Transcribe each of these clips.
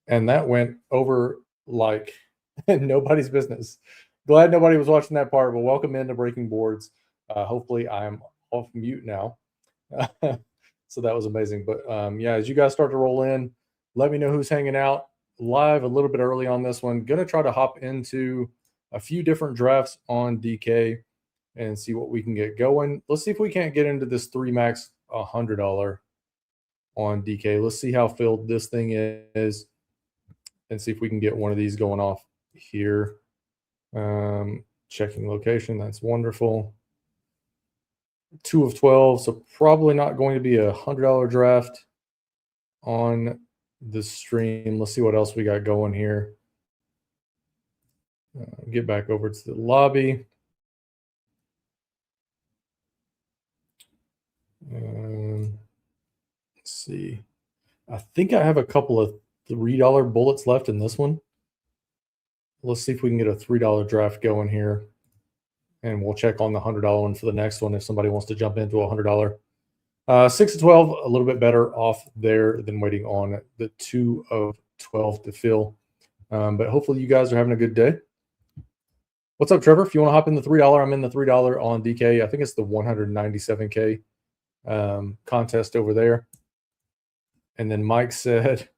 And that went over like nobody's business. Glad nobody was watching that part, but welcome into Breaking Boards. Hopefully I'm off mute now. So that was amazing. But yeah, as you guys start to roll in, let me know who's hanging out live a little bit early on this one. Going to try to hop into a few different drafts on DK and see what we can get going. Let's see if we can't get into this 3 max $100 on DK. Let's see how filled this thing is and see if we can get one of these going off here. Checking location. That's wonderful. 2 of 12, so probably not going to be a $100 draft on the stream. Let's see what else we got going here. Get back over to the lobby. Let's see. I think I have a couple of $3 bullets left in this one. Let's see if we can get a $3 draft going here. And we'll check on the $100 one for the next one if somebody wants to jump into a $100. 6 of 12, a little bit better off there than waiting on the 2 of 12 to fill. But hopefully you guys are having a good day. What's up, Trevor? If you want to hop in the $3, I'm in the $3 on DK. I think it's the 197K contest over there. And then Mike said,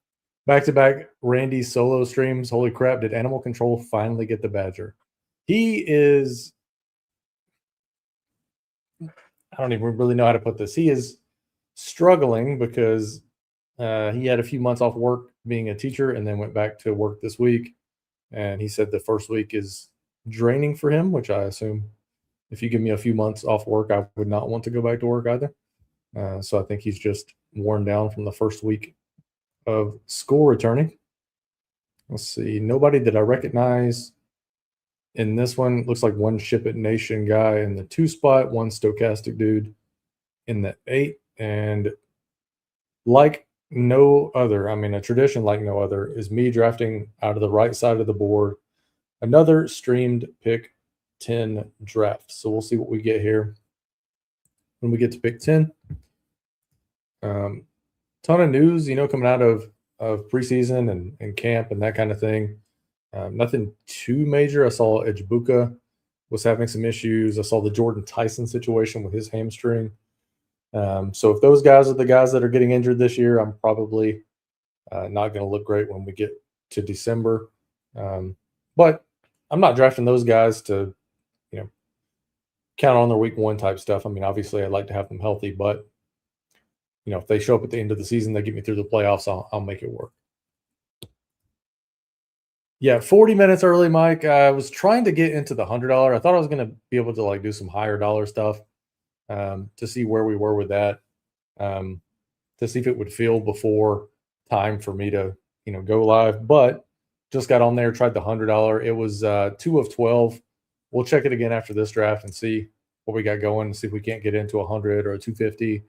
back-to-back Randy solo streams. Holy crap, did Animal Control finally get the Badger? He is... I don't even really know how to put this. He is struggling because he had a few months off work being a teacher and then went back to work this week. And he said the first week is draining for him, which I assume if you give me a few months off work, I would not want to go back to work either. So I think he's just worn down from the first week of school returning. Let's see. Nobody that I recognize in this one. Looks like one Ship It Nation guy in the 2 spot, one Stochastic dude in the 8. And like no other, I mean, a tradition like no other, is me drafting out of the right side of the board. Another streamed pick 10 draft. So we'll see what we get here when we get to pick 10. Ton of news, coming out of preseason and camp and that kind of thing. Nothing too major. I saw Ejbuka was having some issues. I saw the Jordan Tyson situation with his hamstring. So if those guys are the guys that are getting injured this year, I'm probably not going to look great when we get to December. But I'm not drafting those guys to, count on their week 1 type stuff. I mean, obviously I'd like to have them healthy, but if they show up at the end of the season, they get me through the playoffs, I'll make it work. Yeah, 40 minutes early, Mike. I was trying to get into the $100. I thought I was going to be able to do some higher dollar stuff to see where we were with that, to see if it would fill before time for me to, go live. But just got on there, tried the $100. It was 2 of 12. We'll check it again after this draft and see what we got going, and see if we can't get into 100 or a 250,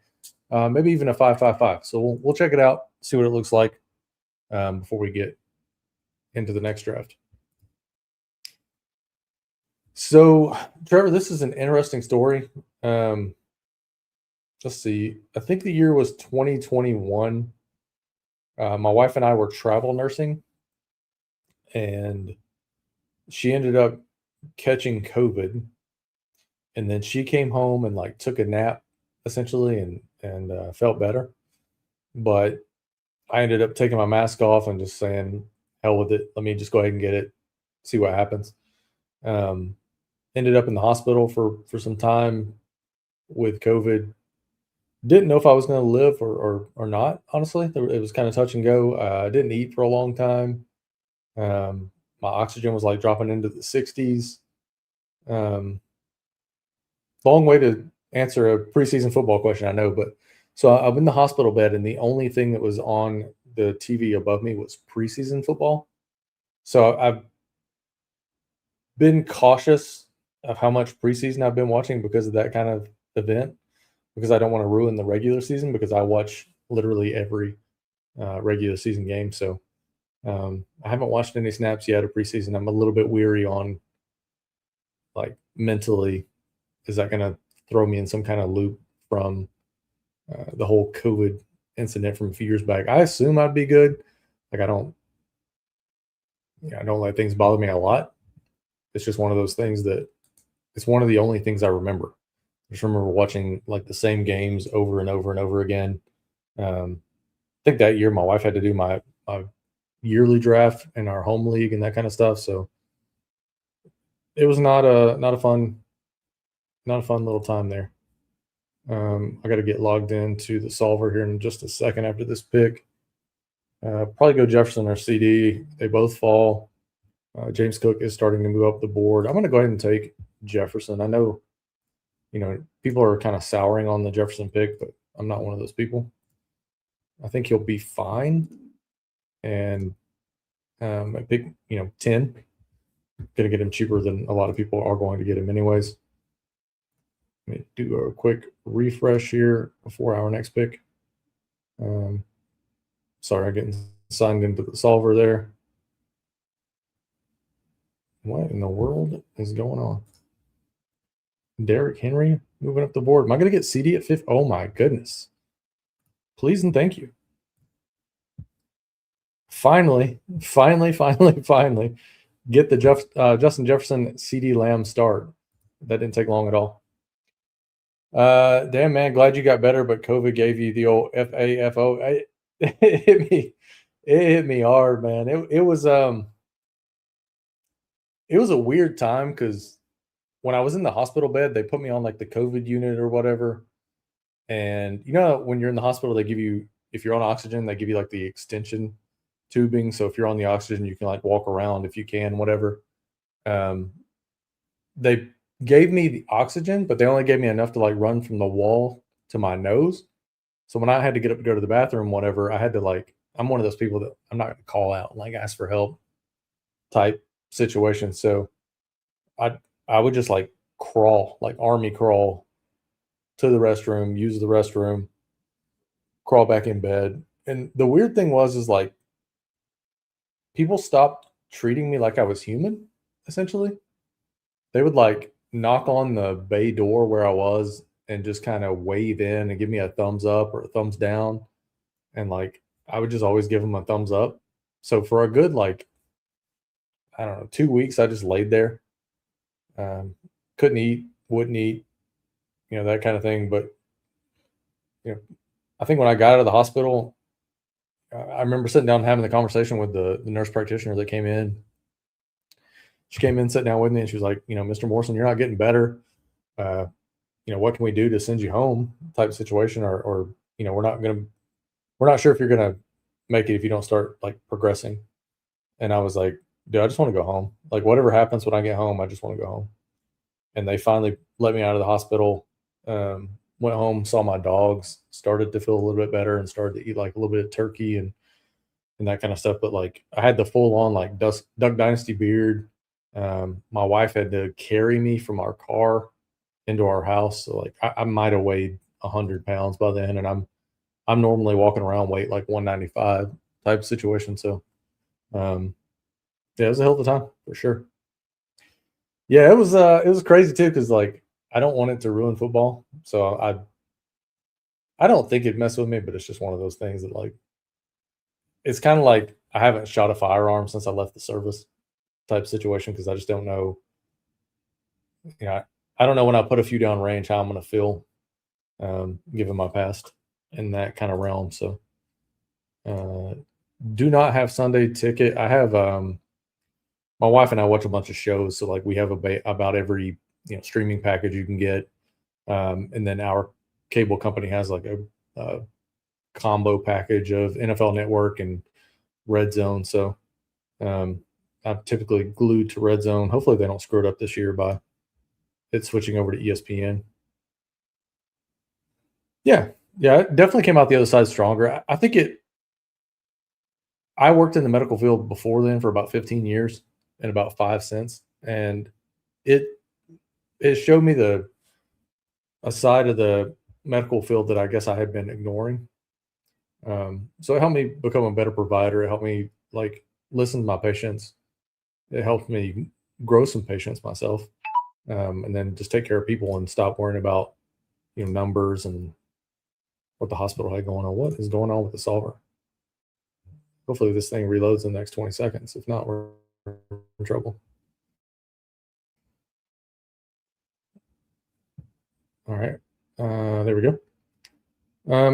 maybe even a 555. So we'll check it out, see what it looks like before we get into the next draft. So, Trevor, this is an interesting story. Let's see. I think the year was 2021. My wife and I were travel nursing, and she ended up catching COVID. And then she came home and took a nap essentially and felt better. But I ended up taking my mask off and just saying, hell with it. Let me just go ahead and get it, see what happens. Ended up in the hospital for some time with COVID. Didn't know if I was going to live or not, honestly. It was kind of touch and go. I didn't eat for a long time. My oxygen was dropping into the 60s. Long way to answer a preseason football question, I know. But so I'm in the hospital bed, and the only thing that was on the TV above me was preseason football. So I've been cautious of how much preseason I've been watching because of that kind of event, because I don't want to ruin the regular season, because I watch literally every regular season game. So I haven't watched any snaps yet of preseason. I'm a little bit weary on mentally, is that going to throw me in some kind of loop from the whole COVID incident from a few years back? I assume I'd be good. I don't I don't let things bother me a lot. It's just one of those things that it's one of the only things I remember. I just remember watching like the same games over and over and over again. I think that year my wife had to do my yearly draft in our home league and that kind of stuff. So it was not a fun little time there. I got to get logged into the solver here in just a second after this pick. Probably go Jefferson or CD. They both fall. James Cook is starting to move up the board. I'm going to go ahead and take Jefferson. I know, people are kind of souring on the Jefferson pick, but I'm not one of those people. I think he'll be fine. And I pick, 10. Going to get him cheaper than a lot of people are going to get him anyways. Let me do a quick refresh here before our next pick. Sorry, I'm getting signed into the solver there. What in the world is going on? Derrick Henry moving up the board. Am I going to get CD at 5th? Oh my goodness. Please and thank you. Finally, get the Justin Jefferson CD Lamb start. That didn't take long at all. Damn, man, glad you got better, but COVID gave you the old FAFO. It hit me hard, man. It was a weird time because when I was in the hospital bed, they put me on like the COVID unit or whatever. And when you're in the hospital, they give you, if you're on oxygen, they give you like the extension tubing. So if you're on the oxygen, you can like walk around if you can, whatever. They gave me the oxygen, but they only gave me enough to like run from the wall to my nose. So when I had to get up to go to the bathroom, whatever, I had to I'm one of those people that I'm not going to call out and like ask for help type situation. So I would just like crawl, like army crawl to the restroom, use the restroom, crawl back in bed. And the weird thing is like people stopped treating me like I was human, essentially. They would like knock on the bay door where I was and just kind of wave in and give me a thumbs up or a thumbs down. And like I would just always give them a thumbs up. So for a good I don't know, 2 weeks, I just laid there. Couldn't eat, wouldn't eat, that kind of thing. But I think when I got out of the hospital, I remember sitting down and having the conversation with the nurse practitioner that came in. She came in, sat down with me, and she was like, Mr. Morrison, you're not getting better. What can we do to send you home type situation? Or we're not sure if you're going to make it if you don't start like progressing. And I was like, dude, I just want to go home. Like whatever happens when I get home, I just want to go home. And they finally let me out of the hospital. Went home, saw my dogs, started to feel a little bit better and started to eat like a little bit of turkey and that kind of stuff. But like I had the full on like Duck Dynasty beard. My wife had to carry me from our car into our house. So like I might have weighed 100 pounds by then. And I'm normally walking around weight like 195 type situation. So yeah, it was a hell of a time for sure. Yeah, it was crazy too, because like I don't want it to ruin football. So I don't think it'd mess with me, but it's just one of those things that like it's kind of like I haven't shot a firearm since I left the service type situation, because I just don't know. I don't know when I put a few down range how I'm going to feel, given my past in that kind of realm. So do not have Sunday ticket. I have my wife and I watch a bunch of shows, so like we have about every streaming package you can get, and then our cable company has like a combo package of NFL Network and Red Zone. So I'm typically glued to Red Zone. Hopefully they don't screw it up this year by it switching over to ESPN. Yeah, it definitely came out the other side stronger. I think I worked in the medical field before then for about 15 years and about 5 cents, and it showed me a side of the medical field that I guess I had been ignoring. So it helped me become a better provider. It helped me like listen to my patients. It helped me grow some patience myself, and then just take care of people and stop worrying about numbers and what the hospital had going on. What is going on with the solver? Hopefully this thing reloads in the next 20 seconds. If not, we're in trouble. All right. There we go.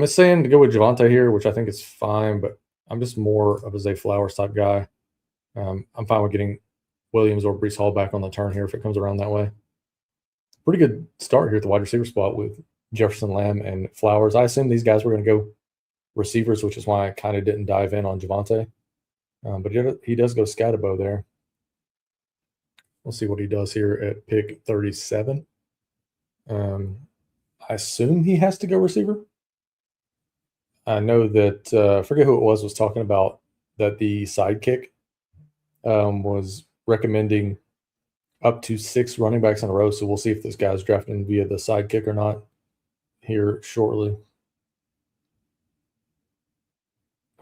It's saying to go with Javonte here, which I think is fine, but I'm just more of a Zay Flowers type guy. I'm fine with getting Williams or Breece Hall back on the turn here if it comes around that way. Pretty good start here at the wide receiver spot with Jefferson, Lamb, and Flowers. I assume these guys were going to go receivers, which is why I kind of didn't dive in on Javonte. But he does go Scatterbo there. We'll see what he does here at pick 37. I assume he has to go receiver. I know that I forget who it was talking about that the sidekick was recommending up to 6 running backs in a row. So we'll see if this guy's drafting via the sidekick or not here shortly.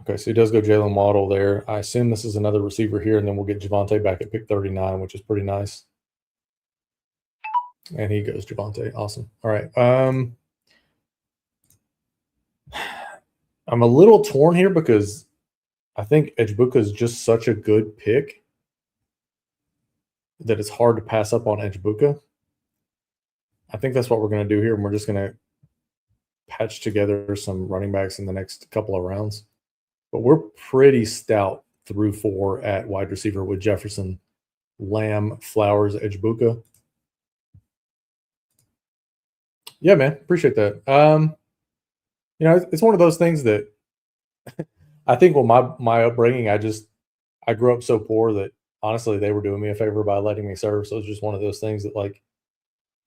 Okay, so he does go Jalen Waddle there. I assume this is another receiver here, and then we'll get Javonte back at pick 39, which is pretty nice. And he goes Javonte. Awesome. All right. I'm a little torn here because I think Edgebuka is just such a good pick that it's hard to pass up on Edgebuka. I think that's what we're going to do here, and we're just going to patch together some running backs in the next couple of rounds. But we're pretty stout through 4 at wide receiver with Jefferson, Lamb, Flowers, Edgebuka. Yeah, man. Appreciate that. It's one of those things that I think with my upbringing, I grew up so poor that honestly they were doing me a favor by letting me serve. So it's just one of those things that like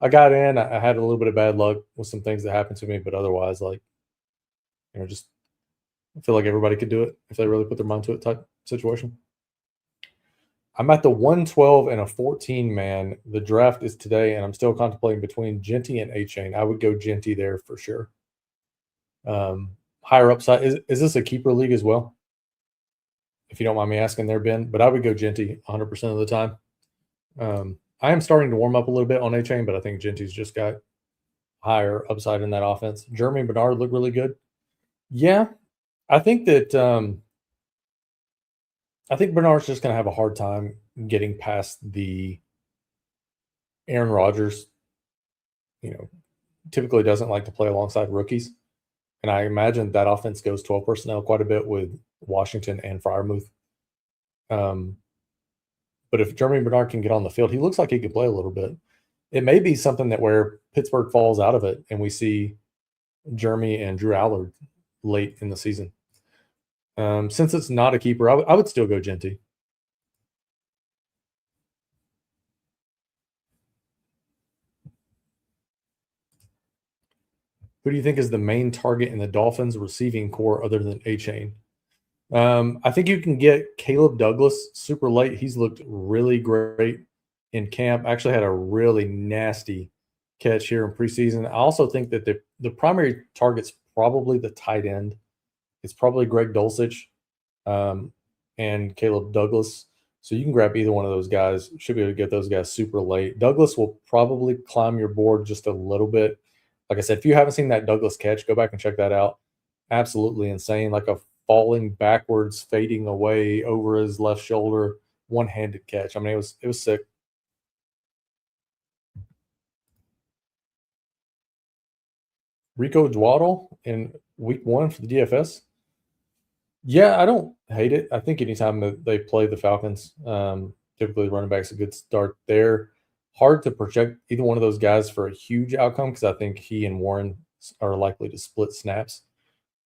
I got in, I had a little bit of bad luck with some things that happened to me, but otherwise, like, just I feel like everybody could do it if they really put their mind to it type situation. I'm at the 112 and a 14 man. The draft is today, and I'm still contemplating between Genty and A-Chain. I would go Genty there for sure. Higher upside. Is this a keeper league as well? If you don't mind me asking there, Ben, but I would go Genty 100% of the time. I am starting to warm up a little bit on A-Chain, but I think Genty's just got higher upside in that offense. Jeremy Bernard looked really good. Yeah, I think that I think Bernard's just going to have a hard time getting past the Aaron Rodgers, typically doesn't like to play alongside rookies. And I imagine that offense goes 12 personnel quite a bit with Washington and Freiermuth. But if Jeremy Bernard can get on the field, he looks like he could play a little bit. It may be something that where Pittsburgh falls out of it and we see Jeremy and Drew Allard late in the season. Since it's not a keeper, I would still go Genty. Who do you think is the main target in the Dolphins receiving core other than A-Chain? I think you can get Caleb Douglas super late. He's looked really great in camp. Actually had a really nasty catch here in preseason. I also think that the primary target's probably the tight end. It's probably Greg Dulcich and Caleb Douglas. So you can grab either one of those guys. Should be able to get those guys super late. Douglas will probably climb your board just a little bit. Like I said, if you haven't seen that Douglas catch, go back and check that out. Absolutely insane. Like a falling backwards, fading away over his left shoulder, one-handed catch. I mean, it was sick. Rico Dwaddle in week 1 for the DFS. Yeah, I don't hate it. I think anytime that they play the Falcons, typically the running back's a good start there. Hard to project either one of those guys for a huge outcome because I think he and Warren are likely to split snaps.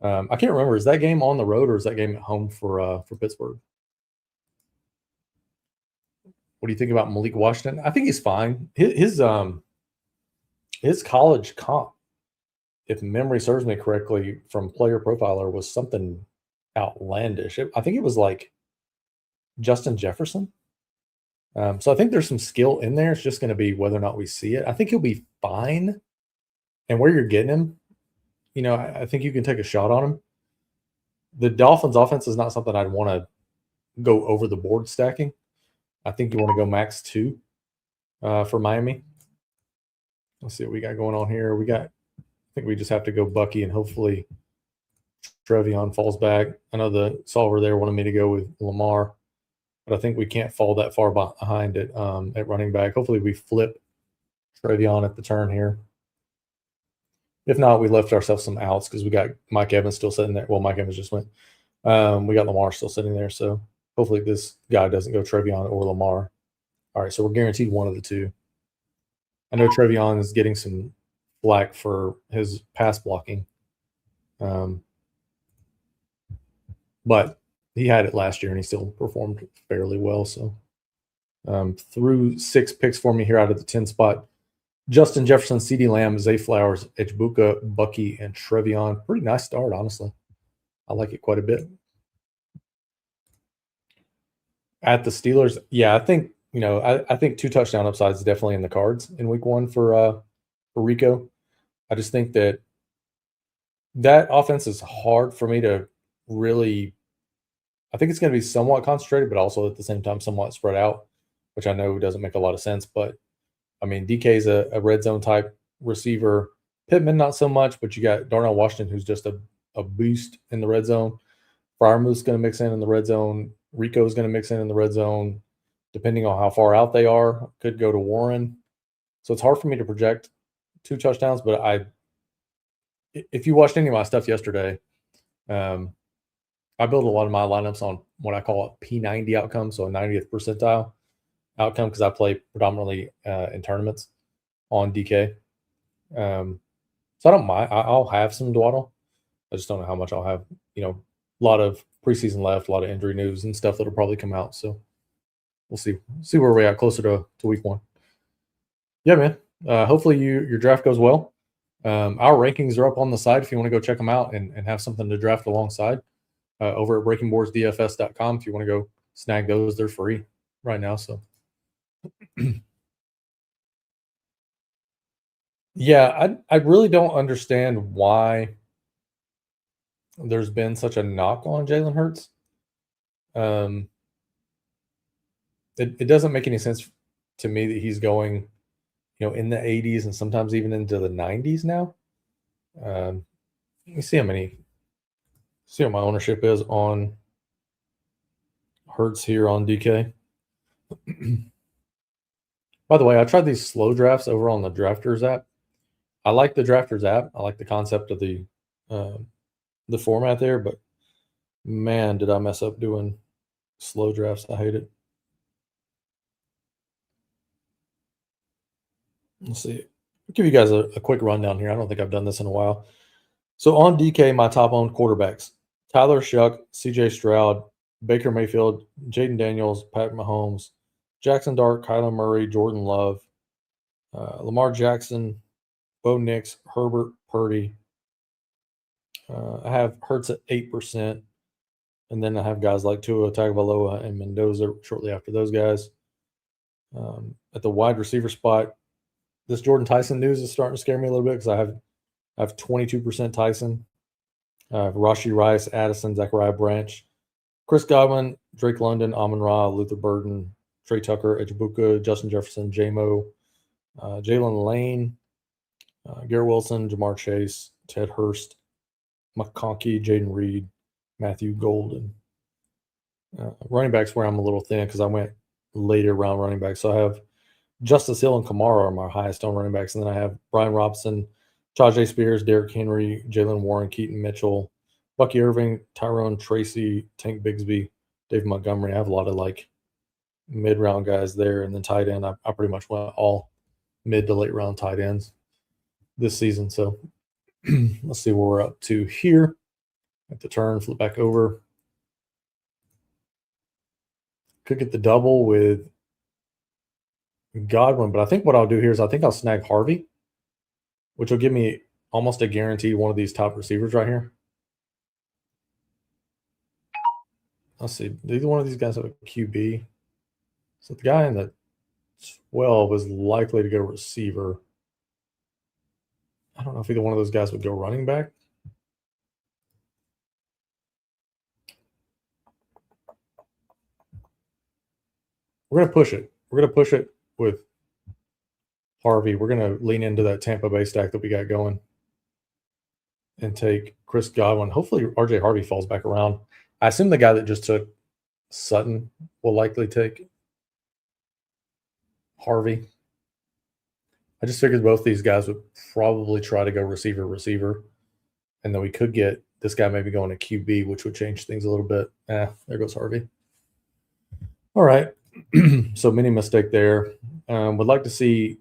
I can't remember. Is that game on the road or is that game at home for Pittsburgh? What do you think about Malik Washington? I think he's fine. His college comp, if memory serves me correctly, from Player Profiler was something outlandish. I think it was like Justin Jefferson. So I think there's some skill in there. It's just going to be whether or not we see it. I think he'll be fine. And where you're getting him, I think you can take a shot on him. The Dolphins offense is not something I'd want to go over the board stacking. I think you want to go max 2 for Miami. Let's see what we got going on here. I think we just have to go Bucky and hopefully Trevion falls back. I know the solver there wanted me to go with Lamar. but I think we can't fall that far behind at running back. Hopefully we flip Trevion at the turn here. If not, we left ourselves some outs because we got Mike Evans still sitting there. Well, Mike Evans just went. We got Lamar still sitting there, so hopefully this guy doesn't go Trevion or Lamar. All right, so we're guaranteed one of the two. I know Trevion is getting some flack for his pass blocking, but he had it last year and he still performed fairly well. So through 6 picks for me here out of the 10 spot. Justin Jefferson, CeeDee Lamb, Zay Flowers, Ejbuka, Bucky, and Trevion. Pretty nice start, honestly. I like it quite a bit. At the Steelers, yeah, I think I think 2 touchdown upsides definitely in the cards in week 1 for Rico. I just think that offense is hard for me to really. I think it's going to be somewhat concentrated, but also at the same time somewhat spread out, which I know doesn't make a lot of sense. But I mean, DK is a red zone type receiver. Pittman, not so much, but you got Darnell Washington, who's just a beast in the red zone. Freiermuth's going to mix in the red zone. Rico is going to mix in the red zone, depending on how far out they are. Could go to Warren. So it's hard for me to project 2 touchdowns, but if you watched any of my stuff yesterday, I build a lot of my lineups on what I call a P90 outcome, so a 90th percentile outcome, because I play predominantly in tournaments on DK. So I don't mind. I'll have some dwaddle. I just don't know how much I'll have. A lot of preseason left, a lot of injury news and stuff that'll probably come out. So we'll see where we're at closer to week 1. Yeah, man. Hopefully your draft goes well. Our rankings are up on the side if you want to go check them out and have something to draft alongside. Over at breakingboardsdfs.com if you want to go snag those. They're free right now. So yeah, I really don't understand why there's been such a knock on Jalen Hurts. It doesn't make any sense to me that he's going, in the 80s and sometimes even into the 90s now. Let me see what my ownership is on Hurts here on DK. By the way, I tried these slow drafts over on the Drafters app. I like the Drafters app. I like the concept of the format there, but man, did I mess up doing slow drafts. I hate it. Let's see. I'll give you guys a quick rundown here. I don't think I've done this in a while. So on DK, my top owned quarterbacks: Tyler Shuck, CJ Stroud, Baker Mayfield, Jaden Daniels, Pat Mahomes, Jackson Dart, Kyler Murray, Jordan Love, Lamar Jackson, Bo Nix, Herbert, Purdy. I have Hurts at 8%. And then I have guys like Tua Tagovailoa and Mendoza shortly after those guys. At the wide receiver spot, this Jordan Tyson news is starting to scare me a little bit because I have 22% Tyson. Rashee Rice, Addison, Zachariah Branch, Chris Godwin, Drake London, Amon-Ra, Luther Burden, Trey Tucker, Ejbuka, Justin Jefferson, J-Mo, Jalen Lane, Garrett Wilson, Jamar Chase, Ted Hurst, McConkey, Jaden Reed, Matthew Golden. Running backs where I'm a little thin because I went later round running backs. So I have Justice Hill and Kamara are my highest on running backs. And then I have Brian Robinson, Tajay Spears, Derrick Henry, Jalen Warren, Keaton Mitchell, Bucky Irving, Tyrone Tracy, Tank Bigsby, Dave Montgomery. I have a lot of like mid-round guys there. And then tight end, I pretty much went all mid to late round tight ends this season. So let's see where we're up to here. At the turn, flip back over. Could get the double with Godwin, but I think what I'll do here is I think I'll snag Harvey, which will give me almost a guarantee one of these top receivers right here. Let's see. Either one of these guys have a QB. So the guy in the 12 is likely to go receiver. I don't know if either one of those guys would go running back. We're going to push it. We're going to push it with Harvey. We're going to lean into that Tampa Bay stack that we got going and take Chris Godwin. Hopefully RJ Harvey falls back around. I assume the guy that just took Sutton will likely take. Harvey. I just figured both these guys would probably try to go receiver, and then we could get this guy maybe going to QB, which would change things a little bit. There goes Harvey. All right. So mini mistake there. Would like to see.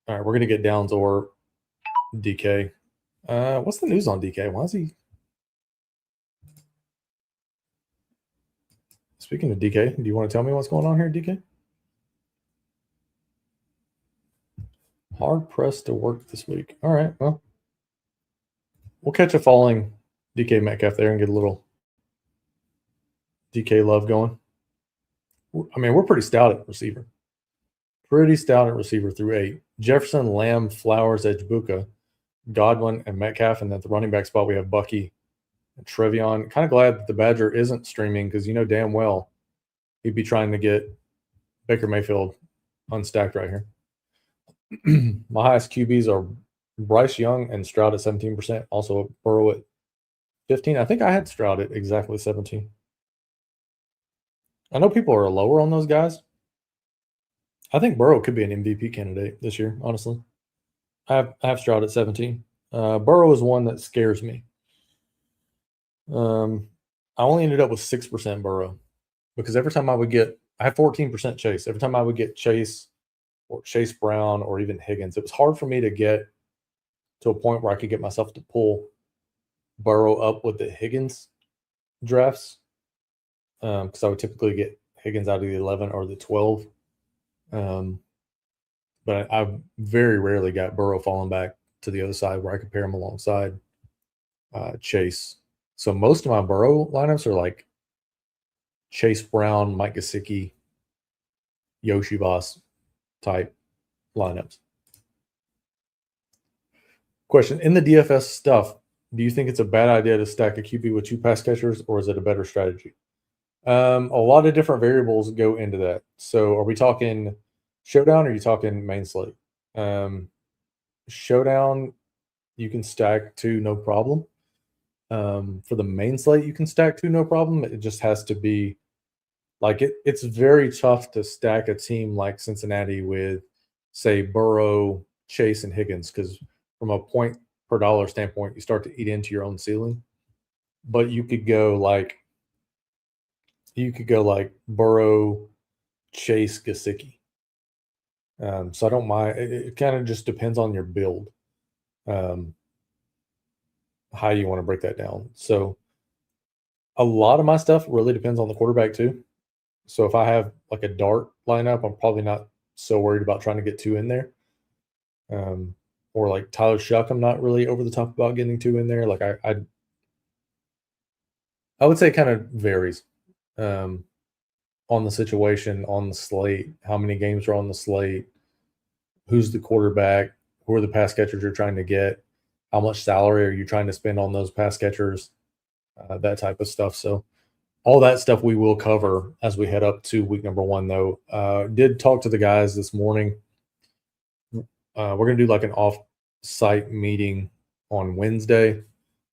All right, we're going to get Downs or DK. What's the news on DK? Why is he? Speaking of DK, do you want to tell me what's going on here, DK? Hard pressed to work this week. All right, well, we'll catch a falling DK Metcalf there and get a little DK love going. I mean, we're pretty stout at receiver. Pretty stout at receiver through 8. Jefferson, Lamb, Flowers, Edgebuka, Godwin, and Metcalf. And at the running back spot, we have Bucky and Trevion. Kind of glad that the Badger isn't streaming because you know damn well he'd be trying to get Baker Mayfield unstacked right here. My highest QBs are Bryce Young and Stroud at 17%. Also Burrow at 15. I think I had Stroud at exactly 17. I know people are lower on those guys. I think Burrow could be an MVP candidate this year, honestly. I have Stroud at 17. Burrow is one that scares me. I only ended up with 6% Burrow because every time I had 14% Chase. Every time I would get Chase or Chase Brown or even Higgins, it was hard for me to get to a point where I could get myself to pull Burrow up with the Higgins drafts because I would typically get Higgins out of the 11 or the 12. But I very rarely got Burrow falling back to the other side where I could pair him alongside Chase. So most of my Burrow lineups are like Chase Brown, Mike Gesicki, Yoshi Voss type lineups. Question: in the DFS stuff, do you think it's a bad idea to stack a QB with 2 pass catchers, or is it a better strategy? A lot of different variables go into that. So are we talking showdown or are you talking main slate? Showdown, you can stack 2, no problem. For the main slate, you can stack 2, no problem. It just has to be like it's very tough to stack a team like Cincinnati with, say, Burrow, Chase, and Higgins, because from a point per dollar standpoint, you start to eat into your own ceiling. But you could go like Burrow, Chase, Gesicki. So I don't mind. It kind of just depends on your build, how you want to break that down. So a lot of my stuff really depends on the quarterback too. So if I have like a dart lineup, I'm probably not so worried about trying to get 2 in there. Or like Tyler Shuck, I'm not really over the top about getting 2 in there. Like I would say it kind of varies on the situation, on the slate, how many games are on the slate, who's the quarterback, who are the pass catchers you're trying to get, how much salary are you trying to spend on those pass catchers, that type of stuff. So all that stuff we will cover as we head up to week number 1, though. Did talk to the guys this morning. We're going to do like an off-site meeting on Wednesday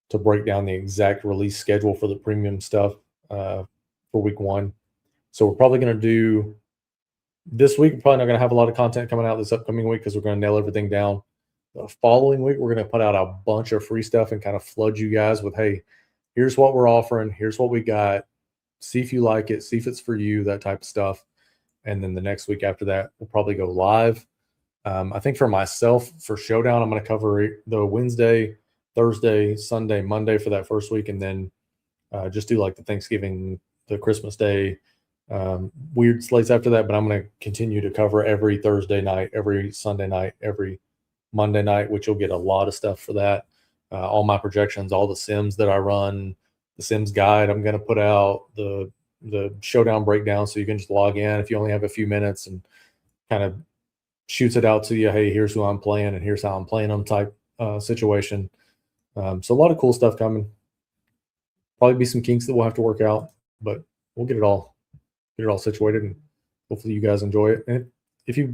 to break down the exact release schedule for the premium stuff for week 1. So we're probably going to do this week. We're probably not going to have a lot of content coming out this upcoming week because we're going to nail everything down. The following week, we're going to put out a bunch of free stuff and kind of flood you guys with, hey, here's what we're offering. Here's what we got. See if you like it. See if it's for you, that type of stuff. And then the next week after that, we'll probably go live. I think for myself, for Showdown, I'm going to cover the Wednesday, Thursday, Sunday, Monday for that first week, and then just do like the Thanksgiving, the Christmas Day, weird slates after that. But I'm going to continue to cover every Thursday night, every Sunday night, every Monday night, which you'll get a lot of stuff for that. All my projections, all the sims that I run, the sims guide I'm going to put out, the Showdown breakdown, so you can just log in if you only have a few minutes and kind of shoots it out to you. Hey, here's who I'm playing and here's how I'm playing them type situation. So a lot of cool stuff coming. Probably be some kinks that we'll have to work out, but we'll get it all situated, and hopefully you guys enjoy it. And if you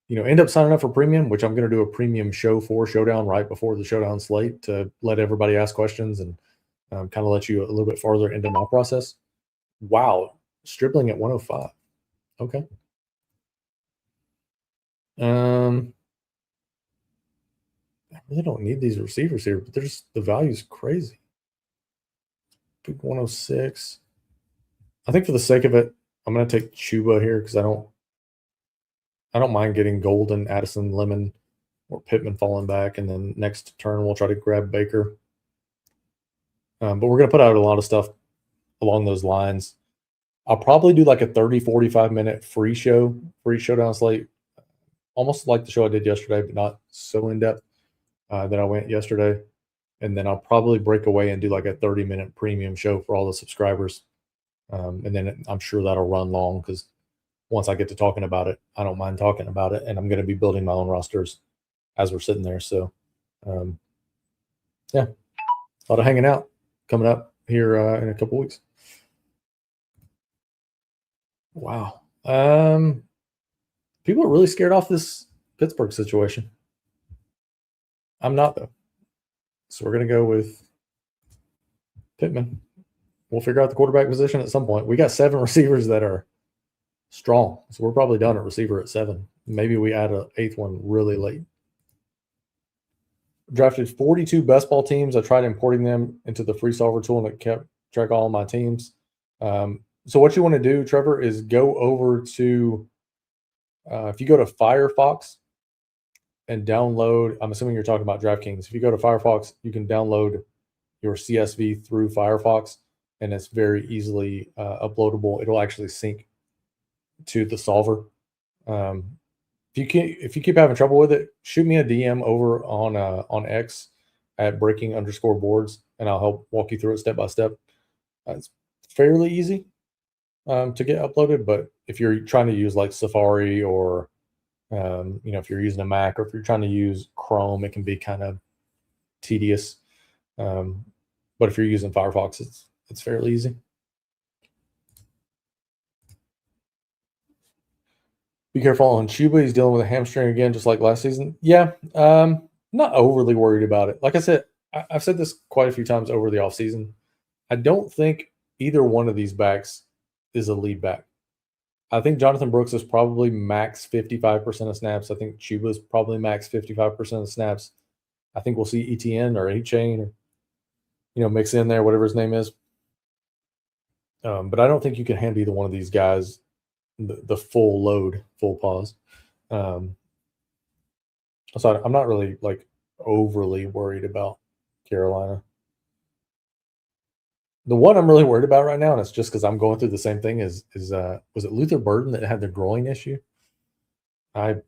end up signing up for premium, which I'm going to do a premium show for Showdown right before the Showdown slate to let everybody ask questions and kind of let you a little bit farther into my process. Wow. Stribling at 105. Okay. I really don't need these receivers here, but the value's crazy. Big 106. I think for the sake of it, I'm gonna take Chuba here because I don't mind getting Golden, Addison, Lemon, or Pittman falling back, and then next turn we'll try to grab Baker. But we're gonna put out a lot of stuff along those lines. I'll probably do like a 30, 45 minute free showdown slate, almost like the show I did yesterday, but not so in depth that I went yesterday. And then I'll probably break away and do like a 30-minute premium show for all the subscribers. And then I'm sure that'll run long because once I get to talking about it, I don't mind talking about it. And I'm going to be building my own rosters as we're sitting there. So, yeah, a lot of hanging out coming up here in a couple weeks. Wow. People are really scared off this Pittsburgh situation. I'm not, though. So we're going to go with Pittman. We'll figure out the quarterback position at some point. We got 7 receivers that are strong. So we're probably done at receiver at 7. Maybe we add an 8th one really late. Drafted 42 best ball teams. I tried importing them into the free solver tool and it kept track of all my teams. So what you want to do, Trevor, is go over to, if you go to Firefox and download, I'm assuming you're talking about DraftKings. If you go to Firefox, you can download your CSV through Firefox, and it's very easily uploadable. It'll actually sync to the solver. If you keep having trouble with it, shoot me a DM over on X at breaking_boards, and I'll help walk you through it step by step. It's fairly easy to get uploaded, but if you're trying to use like Safari or if you're using a Mac or if you're trying to use Chrome, it can be kind of tedious. But if you're using Firefox, it's fairly easy. Be careful on Chuba. He's dealing with a hamstring again, just like last season. Yeah, not overly worried about it. Like I said, I've said this quite a few times over the offseason. I don't think either one of these backs is a lead back. I think Jonathan Brooks is probably max 55% of snaps. I think Chuba is probably max 55% of snaps. I think we'll see ETN or A-Chain or, mix in there, whatever his name is. But I don't think you can hand either one of these guys the full load, full pause. So I'm not really like overly worried about Carolina. The one I'm really worried about right now, and it's just because I'm going through the same thing, is was it Luther Burden that had the groin issue? I've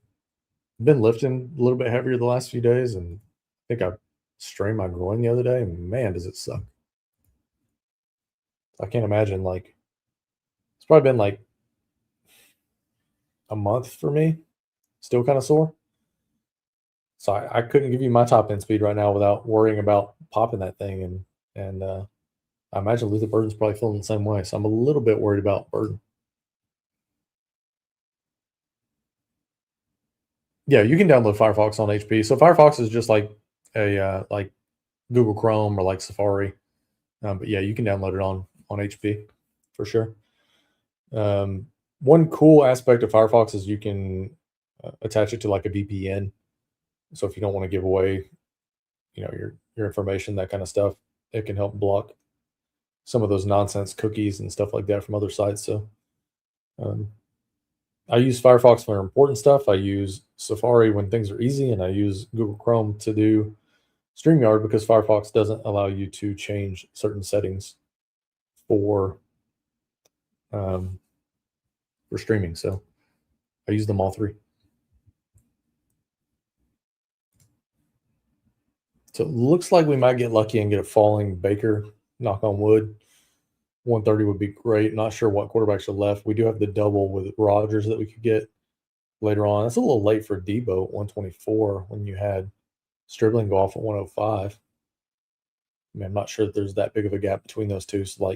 been lifting a little bit heavier the last few days, and I think I strained my groin the other day, and man, does it suck. I can't imagine, like, it's probably been like a month for me, still kind of sore. So I couldn't give you my top end speed right now without worrying about popping that thing. And I imagine Luther Burden's probably feeling the same way. So I'm a little bit worried about Burden. Yeah, you can download Firefox on HP. So Firefox is just like a like Google Chrome or like Safari. But yeah, you can download it on HP for sure. One cool aspect of Firefox is you can attach it to like a VPN. So if you don't want to give away, your information, that kind of stuff, it can help block some of those nonsense cookies and stuff like that from other sites. So I use Firefox for important stuff. I use Safari when things are easy, and I use Google Chrome to do StreamYard because Firefox doesn't allow you to change certain settings for streaming. So I use them all 3. So it looks like we might get lucky and get a falling Baker, knock on wood. 130 would be great. Not sure what quarterbacks are left. We do have the double with Rodgers that we could get later on. It's a little late for Debo at 124 when you had Stribling go off at 105. I mean, I'm not sure that there's that big of a gap between those two. So,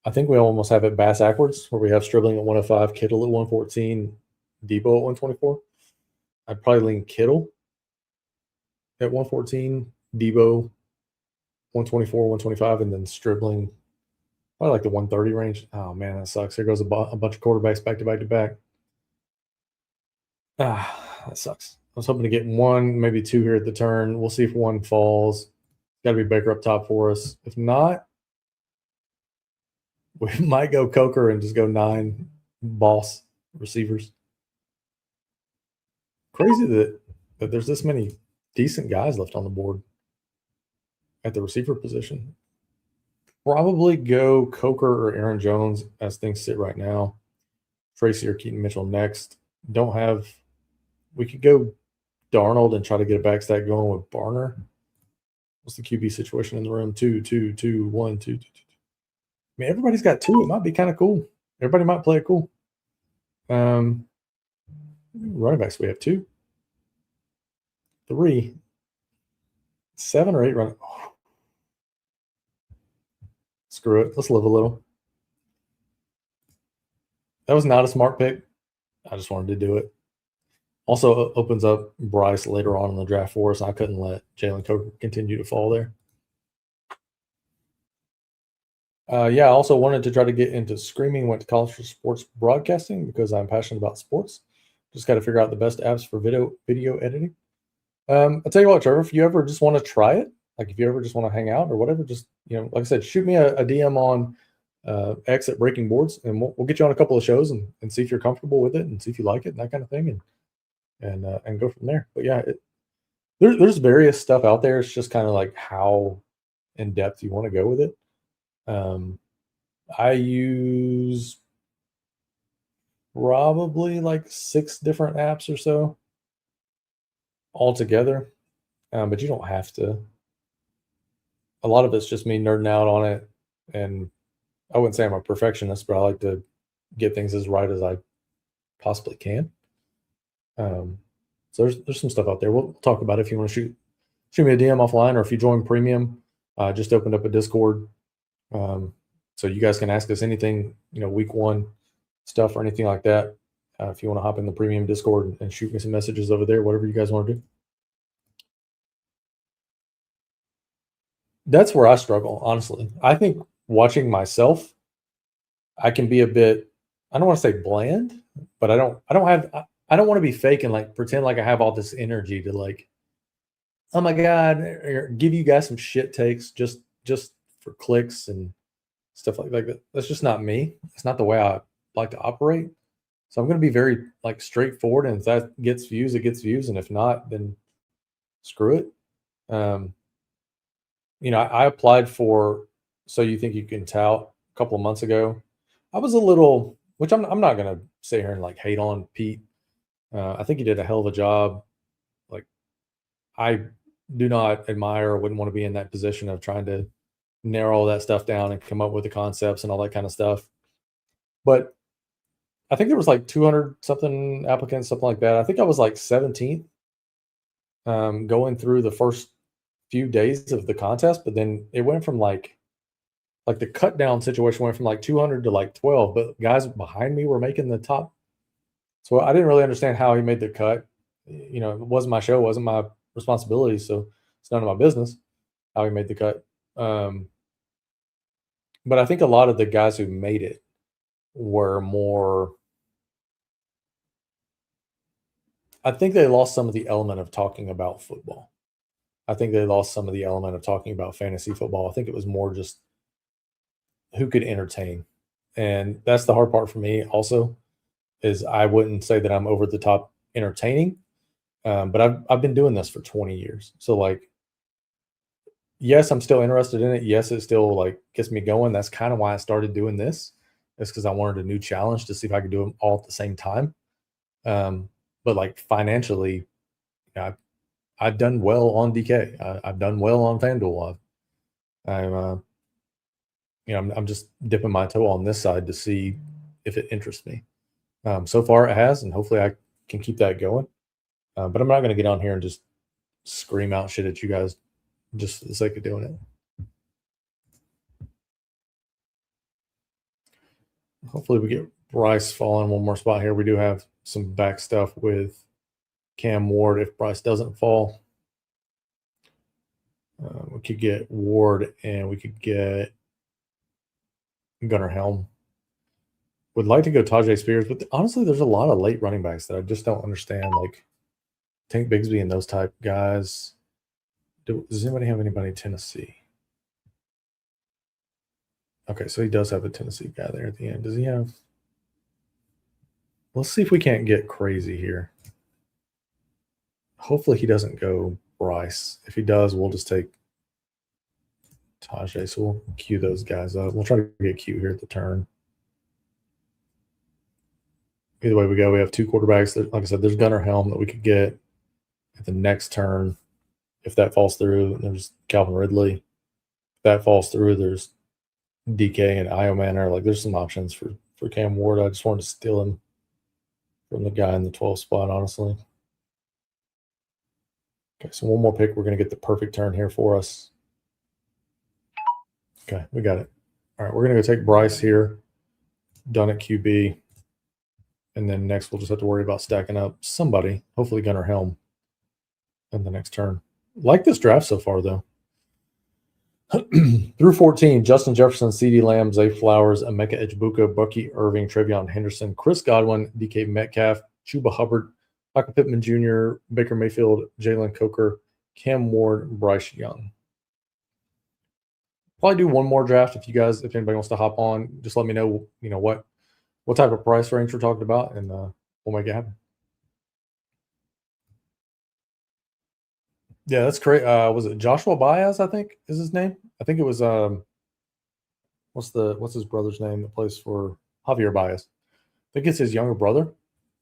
I think we almost have it bass backwards where we have Stribling at 105, Kittle at 114, Debo at 124. I'd probably lean Kittle at 114, Debo 124, 125, and then Stribling Probably like the 130 range. Oh man, that sucks. There goes a bunch of quarterbacks back to back to back. That sucks. I was hoping to get one, maybe two here at the turn. We'll see if one falls. Got to be Baker up top for us. If not, we might go Coker and just go 9 boss receivers. Crazy that there's this many decent guys left on the board at the receiver position. Probably go Coker or Aaron Jones as things sit right now. Tracy or Keaton Mitchell next. Don't have. We could go Darnold and try to get a backstack going with Barner. What's the QB situation in the room? 2, 2, 2, 1, 2, 2, 2. I mean, everybody's got 2. It might be kind of cool. Everybody might play it cool. Running backs, we have 2, 3, 7 or 8 running. Oh. Screw it. Let's live a little. That was not a smart pick. I just wanted to do it. Also opens up Bryce later on in the draft for us. I couldn't let Jalen Coker continue to fall there. Yeah, I also wanted to try to get into screaming. Went to college for sports broadcasting because I'm passionate about sports. Just got to figure out the best apps for video editing. I'll tell you what, Trevor, if you ever just want to try it, like if you ever just want to hang out or whatever, just, like I said, shoot me a DM on X at Breaking Boards, and we'll get you on a couple of shows and see if you're comfortable with it and see if you like it and that kind of thing, and go from there. But yeah, there's various stuff out there. It's just kind of like how in depth you want to go with it. I use probably like 6 different apps or so altogether, but you don't have to. A lot of it's just me nerding out on it, and I wouldn't say I'm a perfectionist, but I like to get things as right as I possibly can. So there's some stuff out there. We'll talk about it if you want to shoot me a DM offline, or if you join Premium. Just opened up a Discord, so you guys can ask us anything, week 1 stuff or anything like that. If you want to hop in the Premium Discord and shoot me some messages over there, whatever you guys want to do. That's where I struggle, honestly. I think watching myself, I can be a bit, I don't want to say bland, but I don't want to be fake and like pretend like I have all this energy to like, oh my God, or give you guys some shit takes just for clicks and stuff like that. That's just not me. It's not the way I like to operate. So I'm going to be very like straightforward, and if that gets views, it gets views, and if not, then screw it. I applied for So You Think You Can Tout a couple of months ago. I was a little, which I'm not going to sit here and like hate on Pete. I think he did a hell of a job. Like, I do not admire or wouldn't want to be in that position of trying to narrow all that stuff down and come up with the concepts and all that kind of stuff. But I think there was like 200 something applicants, something like that. I think I was like 17th going through the first few days of the contest, but then it went from like the cut down situation went from like 200 to like 12, but guys behind me were making the top. So I didn't really understand how he made the cut. It wasn't my show, it wasn't my responsibility, so it's none of my business how he made the cut. But I think a lot of the guys who made it were more, I think they lost some of the element of talking about football. I think they lost some of the element of talking about fantasy football. I think it was more just who could entertain. And that's the hard part for me also, is I wouldn't say that I'm over the top entertaining, but I've been doing this for 20 years. So like, yes, I'm still interested in it. Yes, it still like gets me going. That's kind of why I started doing this. It's because I wanted a new challenge to see if I could do them all at the same time. But like financially, I've done well on DK. I've done well on FanDuel. I'm just dipping my toe on this side to see if it interests me. So far it has, and hopefully I can keep that going. But I'm not going to get on here and just scream out shit at you guys just for the sake of doing it. Hopefully we get Bryce falling one more spot here. We do have some back stuff with Cam Ward if Bryce doesn't fall. We could get Ward, and we could get Gunnar Helm. Would like to go Tajay Spears, but honestly, there's a lot of late running backs that I just don't understand. Like Tank Bigsby and those type guys. Does anybody have anybody in Tennessee? Okay, so he does have a Tennessee guy there at the end. Does he have? Let's see if we can't get crazy here. Hopefully he doesn't go Bryce. If he does, we'll just take Tajay. So we'll queue those guys up. We'll try to get cute here at the turn. Either way we go, we have two quarterbacks. Like I said, there's Gunnar Helm that we could get at the next turn. If that falls through, there's Calvin Ridley. If that falls through, there's DK and Io Manor. Like there's some options for Cam Ward. I just wanted to steal him from the guy in the 12th spot, honestly. Okay, so one more pick. We're going to get the perfect turn here for us. Okay, we got it. All right, we're going to go take Bryce here. Done at QB. And then next we'll just have to worry about stacking up somebody, hopefully Gunnar Helm, in the next turn. Like this draft so far, though. Through 14, Justin Jefferson, CeeDee Lamb, Zay Flowers, Emeka Ejbuka, Bucky Irving, Travion Henderson, Chris Godwin, DK Metcalf, Chuba Hubbard, Michael Pittman Jr., Baker Mayfield, Jalen Coker, Cam Ward, Bryce Young. Probably do one more draft if anybody wants to hop on. Just let me know, what type of price range we're talking about, and we'll make it happen. Yeah, that's great. Was it Joshua Baez, I think is his name? I think it was what's his brother's name that plays for Javier Baez? I think it's his younger brother.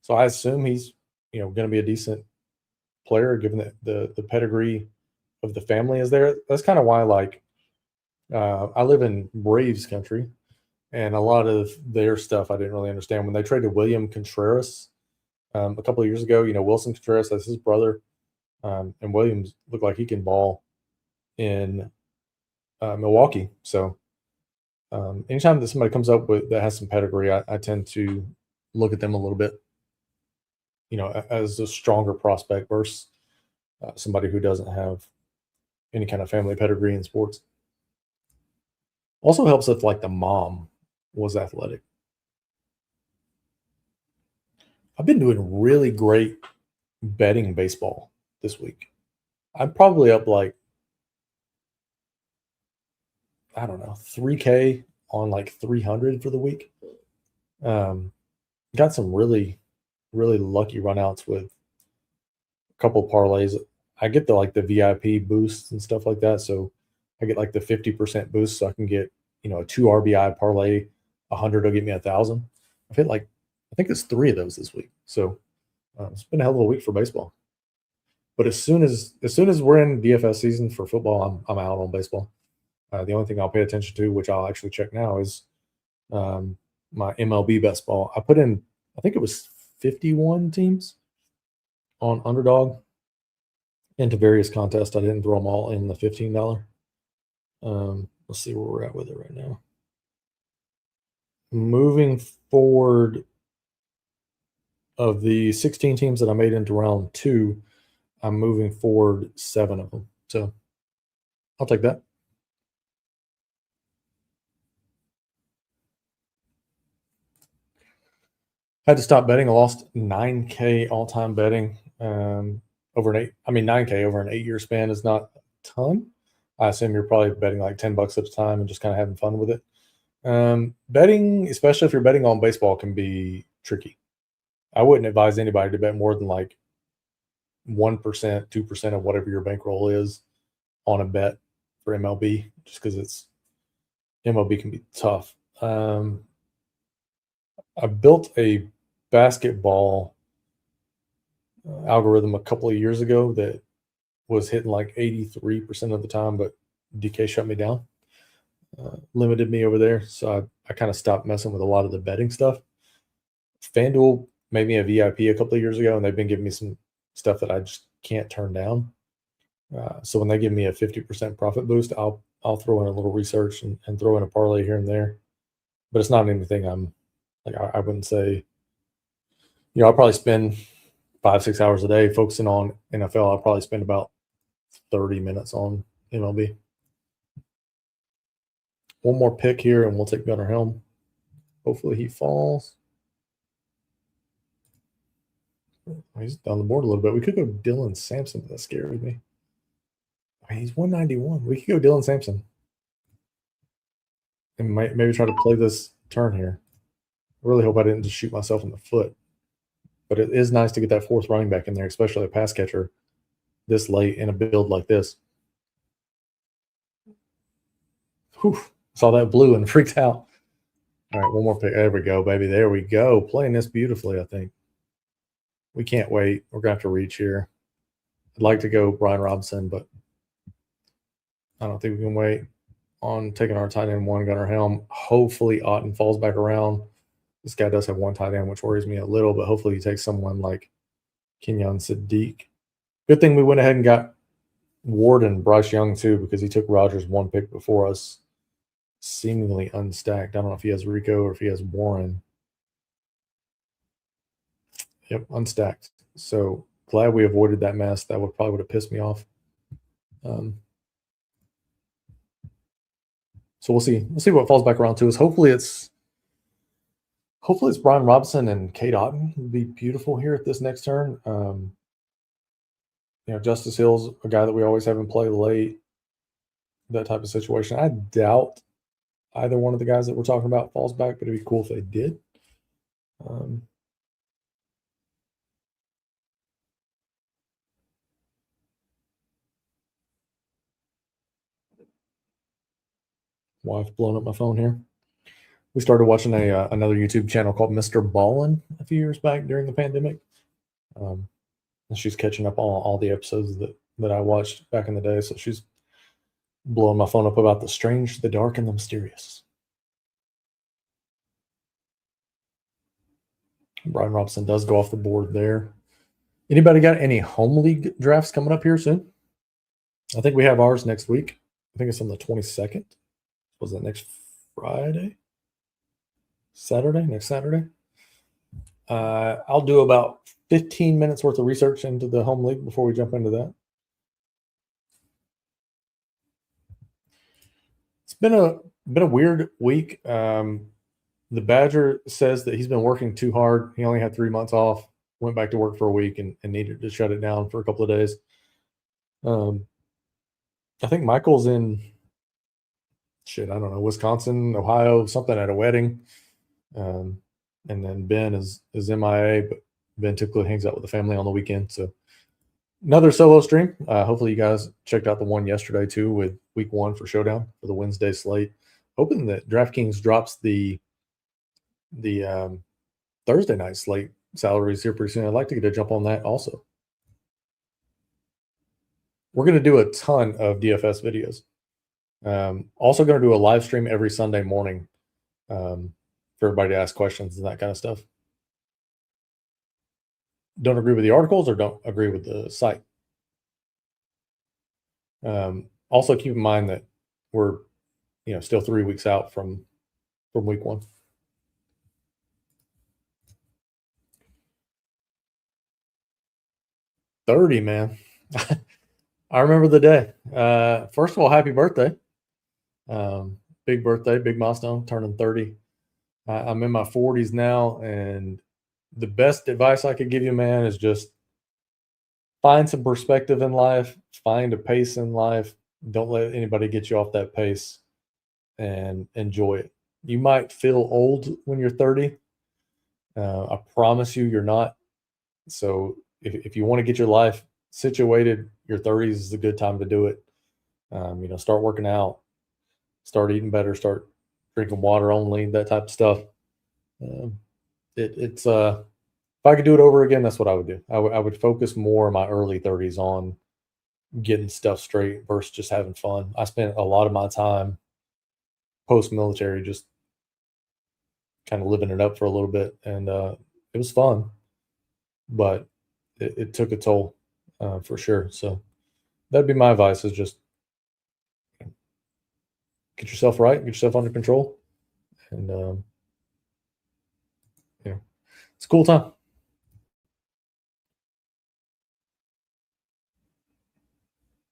So I assume he's going to be a decent player given that the pedigree of the family is there. That's kind of why I live in Braves country, and a lot of their stuff I didn't really understand. When they traded William Contreras a couple of years ago, Wilson Contreras, that's his brother. And Williams looked like he can ball in Milwaukee. So anytime that somebody comes up with that has some pedigree, I tend to look at them a little bit, as a stronger prospect versus somebody who doesn't have any kind of family pedigree in sports. Also helps if the mom was athletic. I've been doing really great betting baseball this week. I'm probably up I don't know, $3K on 300 for the week. Got some really, really lucky runouts with a couple parlays. I get the VIP boosts and stuff like that. So I get the 50% boost, so I can get, a 2 RBI parlay, 100 will get me 1,000. I've hit I think it's 3 of those this week. So it's been a hell of a week for baseball. But as soon as we're in DFS season for football, I'm out on baseball. The only thing I'll pay attention to, which I'll actually check now, is my MLB best ball. I put in, I think it was 51 teams on Underdog into various contests. I didn't throw them all in the $15. Let's see where we're at with it right now. Moving forward, of the 16 teams that I made into round 2, I'm moving forward 7 of them. So I'll take that. I had to stop betting. I lost 9K all-time betting over 9K over an 8-year span is not a ton. I assume you're probably betting $10 at a time and just kind of having fun with it. Betting, especially if you're betting on baseball, can be tricky. I wouldn't advise anybody to bet more than 1%, 2% of whatever your bankroll is on a bet for MLB, just because MLB can be tough. I built a basketball algorithm a couple of years ago that was hitting 83% of the time, but DK shut me down, limited me over there. So I kind of stopped messing with a lot of the betting stuff. FanDuel made me a VIP a couple of years ago, and they've been giving me some stuff that I just can't turn down. So when they give me a 50% profit boost, I'll throw in a little research and throw in a parlay here and there. But it's not anything I'm I wouldn't say, I'll probably spend 5-6 hours a day focusing on NFL. I'll probably spend about 30 minutes on MLB. One more pick here, and we'll take Gunnar Helm. Hopefully he falls. He's down the board a little bit. We could go Dylan Sampson. That scares me. I mean, he's 191. We could go Dylan Sampson. And maybe try to play this turn here. I really hope I didn't just shoot myself in the foot. But it is nice to get that fourth running back in there, especially a pass catcher this late in a build like this. Whew. Saw that blue and freaked out. All right, one more pick. There we go, baby. There we go. Playing this beautifully, I think. We can't wait. We're going to have to reach here. I'd like to go Brian Robinson, but I don't think we can wait on taking our tight end one, Gunnar Helm. Hopefully Otten falls back around. This guy does have one tight end, which worries me a little, but hopefully he takes someone like Kenyon Sadiq. Good thing we went ahead and got Ward and Bryce Young too, because he took Rodgers one pick before us, seemingly unstacked. I don't know if he has Rico or if he has Warren. Yep, unstacked. So glad we avoided that mess. That would have pissed me off. So we'll see. We'll see what falls back around to us. Hopefully it's Brian Robinson and Kate Otten. Would be beautiful here at this next turn. Justice Hill's a guy that we always have in play late. That type of situation. I doubt either one of the guys that we're talking about falls back, but it'd be cool if they did. Well, I've blown up my phone here. We started watching another YouTube channel called Mr. Ballin a few years back during the pandemic. And she's catching up on all the episodes that I watched back in the day. So she's blowing my phone up about the strange, the dark, and the mysterious. Brian Robinson does go off the board there. Anybody got any home league drafts coming up here soon? I think we have ours next week. I think it's on the 22nd. Was that next Friday? Next Saturday? I'll do about 15 minutes worth of research into the home league before we jump into that. It's been a weird week. The Badger says that he's been working too hard. He only had 3 months off, went back to work for a week and needed to shut it down for a couple of days. I think Michael's in I don't know, Wisconsin, Ohio, something at a wedding. And then Ben is MIA, but Ben typically hangs out with the family on the weekend. So another solo stream. Hopefully you guys checked out the one yesterday too with week 1 for Showdown for the Wednesday slate. Hoping that DraftKings drops the Thursday night slate salaries here pretty soon. I'd like to get a jump on that also. We're going to do a ton of DFS videos. Also going to do a live stream every Sunday morning for everybody to ask questions and that kind of stuff. Don't agree with the articles or don't agree with the site. Also keep in mind that we're still 3 weeks out from week 1. $30, man. I remember the day. First of all, happy birthday. Big birthday, big milestone, turning 30. I'm in my 40s now, and the best advice I could give you, man, is just find some perspective in life, find a pace in life. Don't let anybody get you off that pace, and enjoy it. You might feel old when you're 30. I promise you're not. So if you want to get your life situated, your 30s is a good time to do it. Start working out, start eating better, start drinking water only, that type of stuff. It's if I could do it over again, that's what I would do. I would focus more in my early 30s on getting stuff straight versus just having fun. I spent a lot of my time post-military just kind of living it up for a little bit, and it was fun, but it took a toll for sure. So that'd be my advice, is just get yourself right, get yourself under control, and it's a cool time.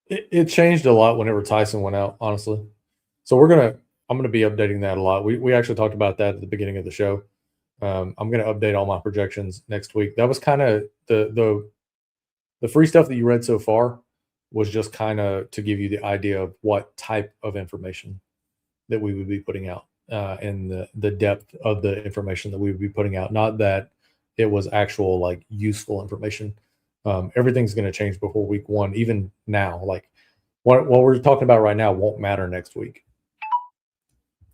It changed a lot whenever Tyson went out, honestly. So we're gonna I'm going to be updating that a lot. We actually talked about that at the beginning of the show. I'm going to update all my projections next week. That was kind of the free stuff that you read so far was just kind of to give you the idea of what type of information that we would be putting out, and the depth of the information that we would be putting out. Not that it was actual like useful information. Everything's going to change before week 1, even now. Like what we're talking about right now won't matter next week.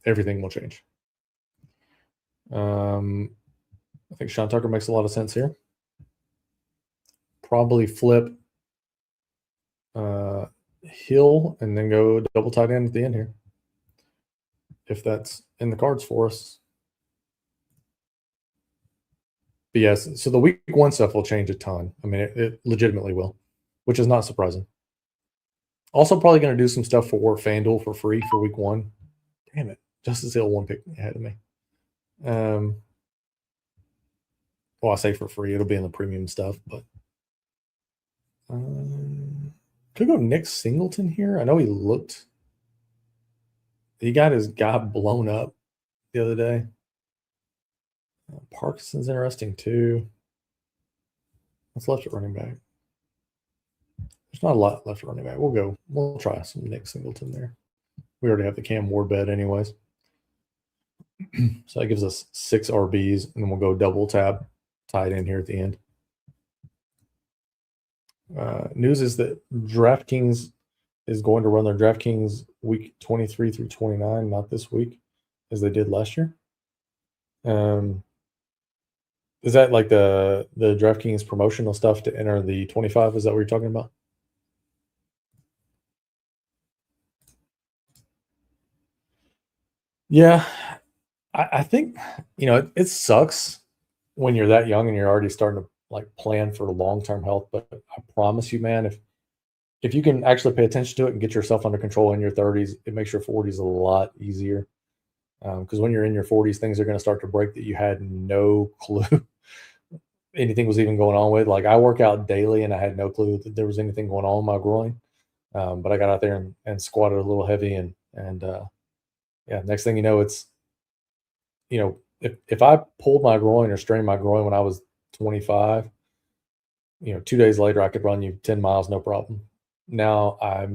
Everything will change. I think Sean Tucker makes a lot of sense here. Probably flip Hill and then go double tight end at the end here, if that's in the cards for us. But yes, so the week 1 stuff will change a ton. I mean, it legitimately will, which is not surprising. Also, probably going to do some stuff for FanDuel for free for week 1. Damn it. Justice Hill 1 pick ahead of me. Well, I say for free. It'll be in the premium stuff, but could go Nick Singleton here. I know he got his guy blown up the other day. Parkinson's interesting too. What's left at running back? There's not a lot left at running back. We'll try some Nick Singleton there. We already have the Cam Ward bet anyways. So that gives us 6 RBs, and then we'll go double tab tight end here at the end. News is that DraftKings is going to run their DraftKings week 23 through 29, not this week, as they did last year. Is that like the DraftKings promotional stuff to enter the 25? Is that what you're talking about? Yeah, I think, it sucks when you're that young and you're already starting to like plan for long-term health. But I promise you, man, if you can actually pay attention to it and get yourself under control in your 30s, it makes your 40s a lot easier. Because when you're in your 40s, things are going to start to break that you had no clue anything was even going on with. Like I work out daily and I had no clue that there was anything going on with my groin. But I got out there and squatted a little heavy and yeah, next thing you know, it's, if I pulled my groin or strained my groin when I was 25, 2 days later, I could run you 10 miles, no problem. Now I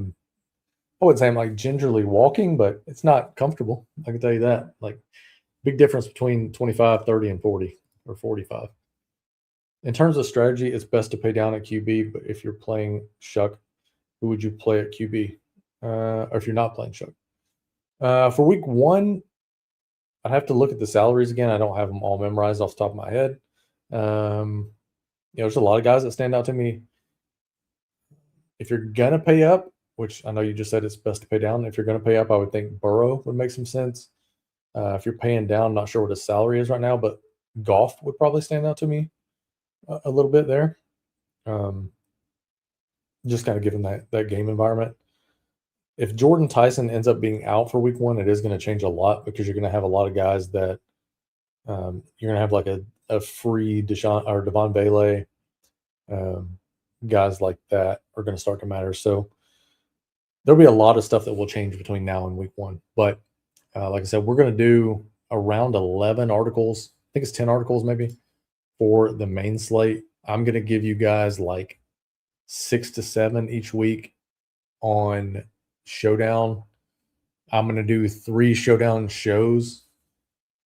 wouldn't say I'm like gingerly walking, but it's not comfortable. I can tell you that. Like big difference between 25, 30, and 40 or 45. In terms of strategy, it's best to pay down at QB, but if you're playing Shuck, who would you play at QB? Or if you're not playing Shuck? For week 1, I'd have to look at the salaries again. I don't have them all memorized off the top of my head. There's a lot of guys that stand out to me. If you're going to pay up, which I know you just said it's best to pay down. If you're going to pay up, I would think Burrow would make some sense. If you're paying down, I'm not sure what his salary is right now, but Goff would probably stand out to me a little bit there. Just kind of given that game environment. If Jordan Tyson ends up being out for week 1, it is going to change a lot because you're going to have a lot of guys that you're going to have like a free Deshaun or Devon Bailey. Guys like that are going to start to matter. So there'll be a lot of stuff that will change between now and week 1. But like I said, we're going to do around 11 articles. I think it's 10 articles maybe for the main slate. I'm going to give you guys like 6 to 7 each week on Showdown. I'm going to do 3 Showdown shows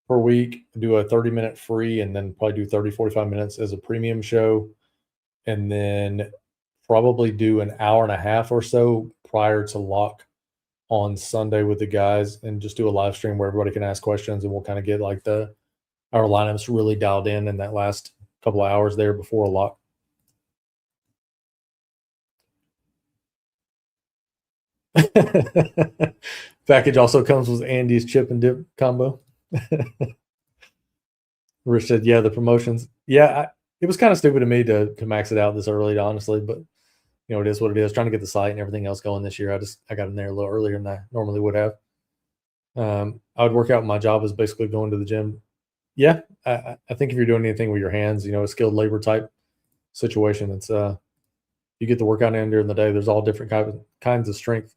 per week, do a 30-minute free, and then probably do 30, 45 minutes as a premium show. And then probably do an hour and a half or so prior to lock on Sunday with the guys and just do a live stream where everybody can ask questions, and we'll kind of get like our lineups really dialed in that last couple of hours there before a lock. Package also comes with Andy's chip and dip combo. Rich said, yeah, the promotions. Yeah, it was kind of stupid of me to max it out this early, honestly, but it is what it is. Trying to get the site and everything else going this year. I got in there a little earlier than I normally would have. I would work out. My job is basically going to the gym. Yeah, I think if you're doing anything with your hands, a skilled labor type situation, it's you get the workout in during the day. There's all different kinds of strength.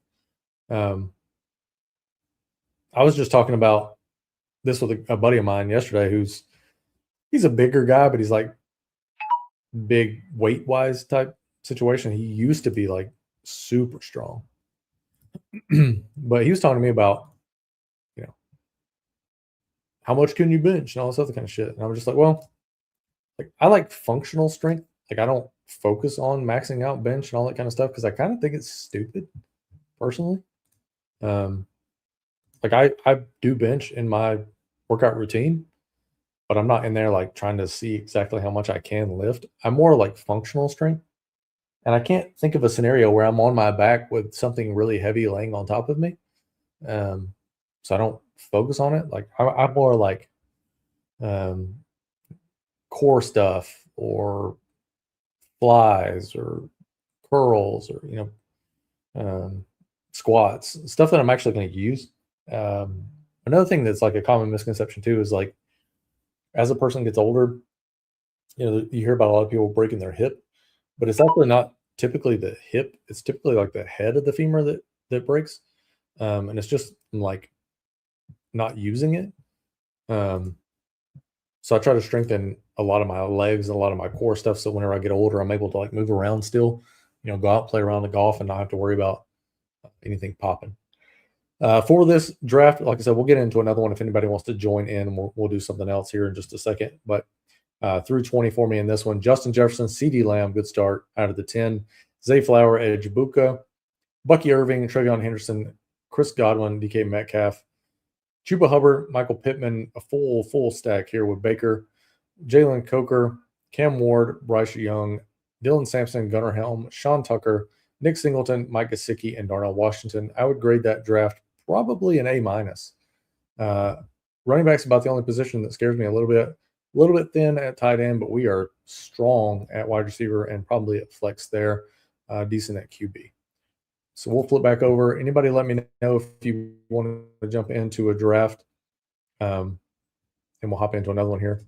I was just talking about this with a buddy of mine yesterday he's a bigger guy, but he's like big weight wise type situation. He used to be like super strong. But he was talking to me about, you know, how much can you bench and all this other kind of shit. And I was just like, well, like I like functional strength. Like I don't focus on maxing out bench and all that kind of stuff because I kind of think it's stupid personally. Um, like I do bench in my workout routine, but I'm not in there like trying to see exactly how much I can lift. I'm more like functional strength. And I can't think of a scenario where I'm on my back with something really heavy laying on top of me. Um, so I don't focus on it. Like I'm more like um, core stuff or flies or curls or squats, stuff that I'm actually going to use. Another thing that's like a common misconception too is like as a person gets older, you hear about a lot of people breaking their hip, but it's actually not typically the hip. It's typically like the head of the femur that breaks, and it's just like not using it. Um, so I try to strengthen a lot of my legs and a lot of my core stuff. So whenever I get older, I'm able to like move around still, go out, play around the golf and not have to worry about anything popping. For this draft, like I said, we'll get into another one if anybody wants to join in. We'll do something else here in just a second. But through 20 for me in this one, Justin Jefferson, CeeDee Lamb, good start out of the 10. Zay Flower, Ejbuka, Bucky Irving, Trevion Henderson, Chris Godwin, DK Metcalf, Chuba Hubbard, Michael Pittman, a full stack here with Baker, Jalen Coker, Cam Ward, Bryce Young, Dylan Sampson, Gunnar Helm, Sean Tucker, Nick Singleton, Mike Gesicki, and Darnell Washington. I would grade that draft probably an A-. Running back's about the only position that scares me a little bit thin at tight end, but we are strong at wide receiver and probably at flex there, decent at QB. So we'll flip back over. Anybody let me know if you want to jump into a draft, and we'll hop into another one here.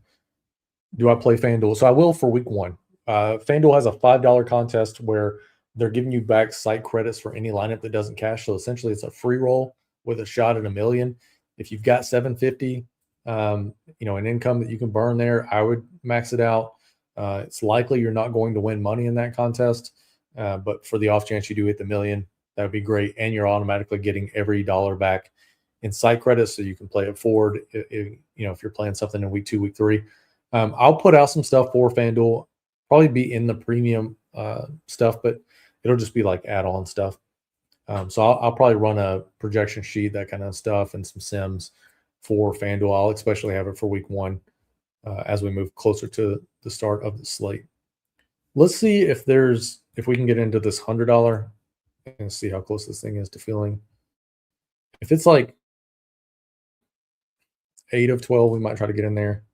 Do I play FanDuel? So I will for week one. FanDuel has a $5 contest where they're giving you back site credits for any lineup that doesn't cash. So essentially it's a free roll with a shot at $1 million. If you've got $750, an income that you can burn there, I would max it out. It's likely you're not going to win money in that contest, but for the off chance you do hit the $1 million, that would be great. And you're automatically getting every dollar back in site credits, so you can play it forward. If you're playing something in week 2, week 3. I'll put out some stuff for FanDuel, probably be in the premium stuff, but it'll just be like add-on stuff. So I'll probably run a projection sheet, that kind of stuff, and some sims for FanDuel. I'll especially have it for week 1 as we move closer to the start of the slate. Let's see if we can get into this $100 and see how close this thing is to filling. If it's like 8 of 12, we might try to get in there.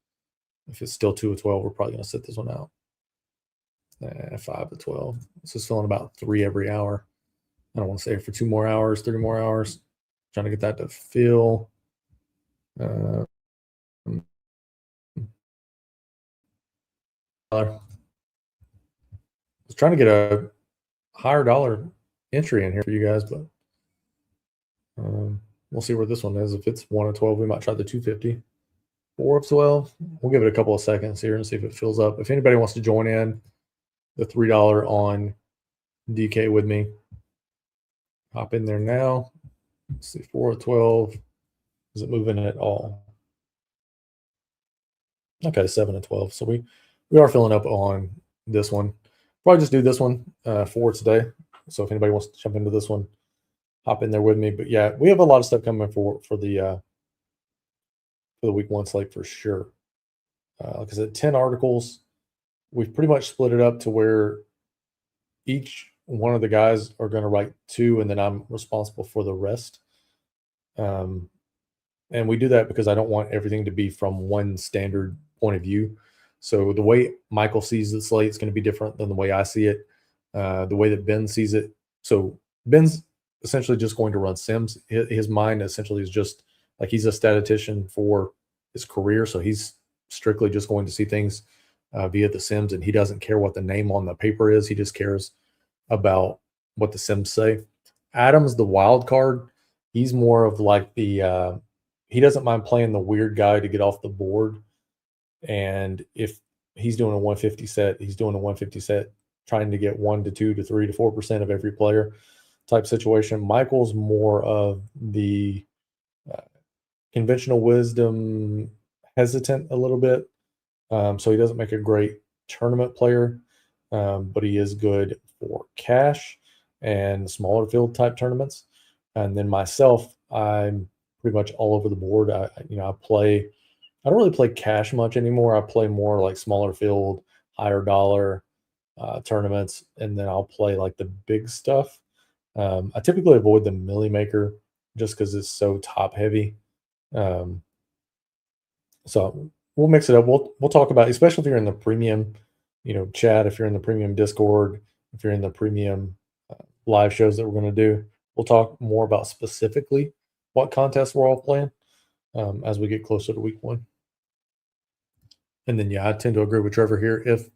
If it's still 2 of 12, we're probably going to sit this one out. 5 of 12. This is filling about 3 every hour. I don't want to say for 2 more hours, 3 more hours. Trying to get that to fill. I was trying to get a higher dollar entry in here for you guys, but we'll see where this one is. If it's 1 of 12, we might try the 250. 4 of 12. We'll give it a couple of seconds here and see if it fills up. If anybody wants to join in the $3 on DK with me, hop in there now. Let's see, 4 of 12. Is it moving at all? Okay, 7 of 12. So we are filling up on this one. Probably just do this one for today. So if anybody wants to jump into this one, hop in there with me. But yeah, we have a lot of stuff coming for the week 1 slate for sure. Like I said, 10 articles. We've pretty much split it up to where each one of the guys are going to write 2, and then I'm responsible for the rest. And we do that because I don't want everything to be from one standard point of view. So the way Michael sees the slate is going to be different than the way I see it. The way that Ben sees it. So Ben's essentially just going to run sims. His mind essentially is just like he's a statistician for his career. So he's strictly just going to see things via the sims, and he doesn't care what the name on the paper is. He just cares about what the sims say. Adam's the wild card. He's more of like the he doesn't mind playing the weird guy to get off the board. And if he's doing a 150 set, he's doing a 150 set, trying to get 1 to 2 to 3 to 4% of every player type situation. Michael's more of the conventional wisdom hesitant a little bit. So he doesn't make a great tournament player, but he is good for cash and smaller field type tournaments. And then myself, I'm pretty much all over the board. I don't really play cash much anymore. I play more like smaller field, higher dollar tournaments, and then I'll play like the big stuff. I typically avoid the Millie Maker just because it's so top heavy. So we'll mix it up. We'll talk about, especially if you're in the premium, chat. If you're in the premium Discord, if you're in the premium live shows that we're going to do, we'll talk more about specifically what contests we're all playing as we get closer to week 1. And then, I tend to agree with Trevor here. If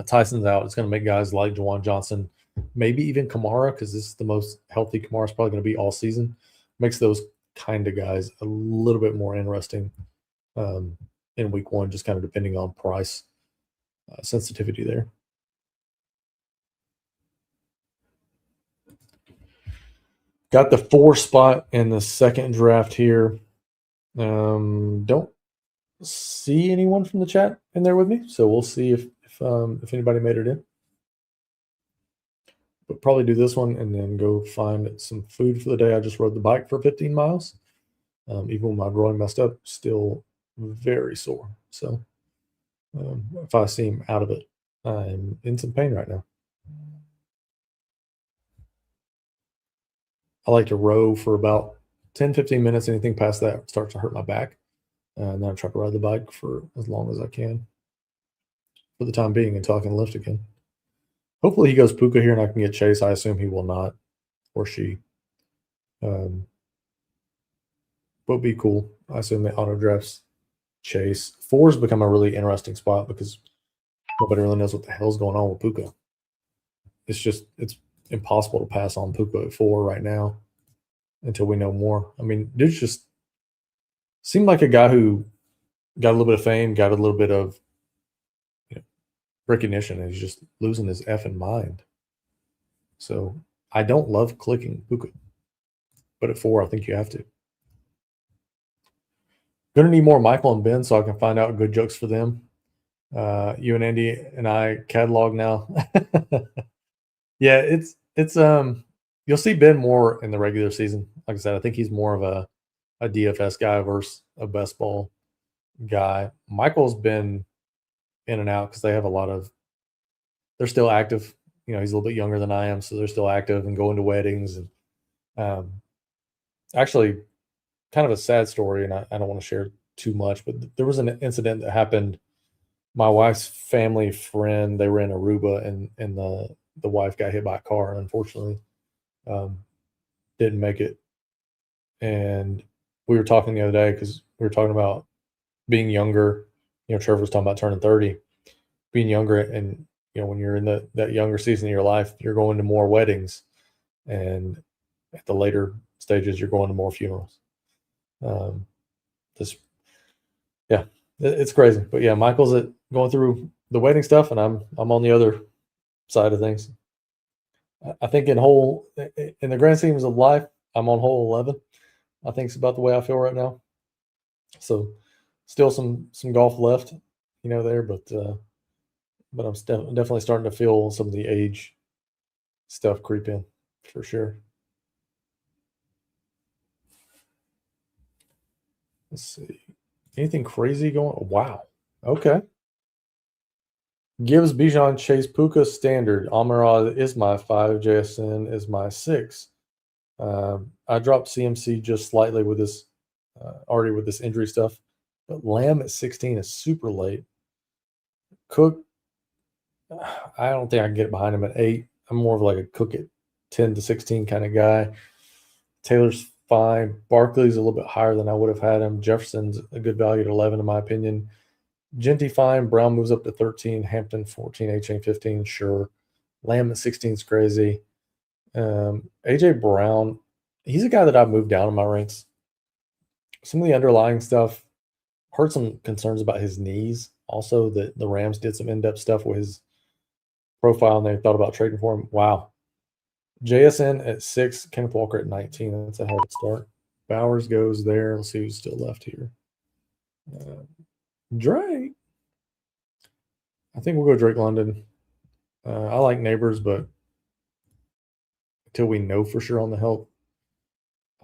Tyson's out, it's going to make guys like Juwan Johnson, maybe even Kamara, because this is the most healthy Kamara's probably going to be all season. Makes those kind of guys a little bit more interesting in week 1, just kind of depending on price sensitivity there. Got the 4 spot in the second draft here. Don't see anyone from the chat in there with me, so we'll see if anybody made it in. But probably do this one and then go find some food for the day. I just rode the bike for 15 miles. Even when my groin messed up, still very sore. So if I seem out of it, I'm in some pain right now. I like to row for about 10-15 minutes. Anything past that starts to hurt my back. And then I try to ride the bike for as long as I can for the time being until I can lift again. Hopefully he goes Puka here and I can get Chase. I assume he will not, or she. But be cool. I assume they auto drafts Chase. 4's become a really interesting spot because nobody really knows what the hell's going on with Puka. It's impossible to pass on Puka at 4 right now until we know more. I mean, dude's just seemed like a guy who got a little bit of fame, got a little bit of recognition, and he's just losing his effing mind. So I don't love clicking Puka, but at 4, I think you have to. Going to need more Michael and Ben so I can find out good jokes for them. You and Andy and I catalog now. Yeah, it's you'll see Ben more in the regular season. Like I said, I think he's more of a DFS guy versus a best ball guy. Michael's been in and out because they have they're still active. He's a little bit younger than I am, so they're still active and going to weddings. And actually, kind of a sad story, and I don't want to share too much, but there was an incident that happened. My wife's family friend, they were in Aruba, and the wife got hit by a car, and unfortunately didn't make it. And we were talking the other day because we were talking about being younger. Trevor was talking about turning 30, being younger, and when you're in that younger season of your life, you're going to more weddings, and at the later stages, you're going to more funerals. It's crazy, but yeah, Michael's going through the wedding stuff, and I'm on the other side of things. I think in the grand schemes of life, I'm on hole 11. I think it's about the way I feel right now. So still some golf left, there, but I'm definitely starting to feel some of the age stuff creep in for sure. Let's see. Anything crazy going? Wow. Okay. Gibbs, Bijan, Chase, Puka, standard. Amara is my 5. JSN is my 6. I dropped CMC just slightly with this, already with this injury stuff. But Lamb at 16 is super late. Cook, I don't think I can get behind him at 8. I'm more of like a Cook at 10 to 16 kind of guy. Taylor's fine. Barkley's a little bit higher than I would have had him. Jefferson's a good value at 11 in my opinion. Genty fine. Brown moves up to 13. Hampton 14. A-Chain 15. Sure. Lamb at 16 is crazy. AJ Brown, He's a guy that I've moved down in my ranks. Some of the underlying stuff, heard some concerns about his knees. Also, that the Rams did some in-depth stuff with his profile and they thought about trading for him. Wow. JSN at 6, Kenneth Walker at 19. That's a head start. Bowers goes there. Let's see who's still left here. Drake. I think we'll go Drake London. I like Neighbors, but until we know for sure on the health,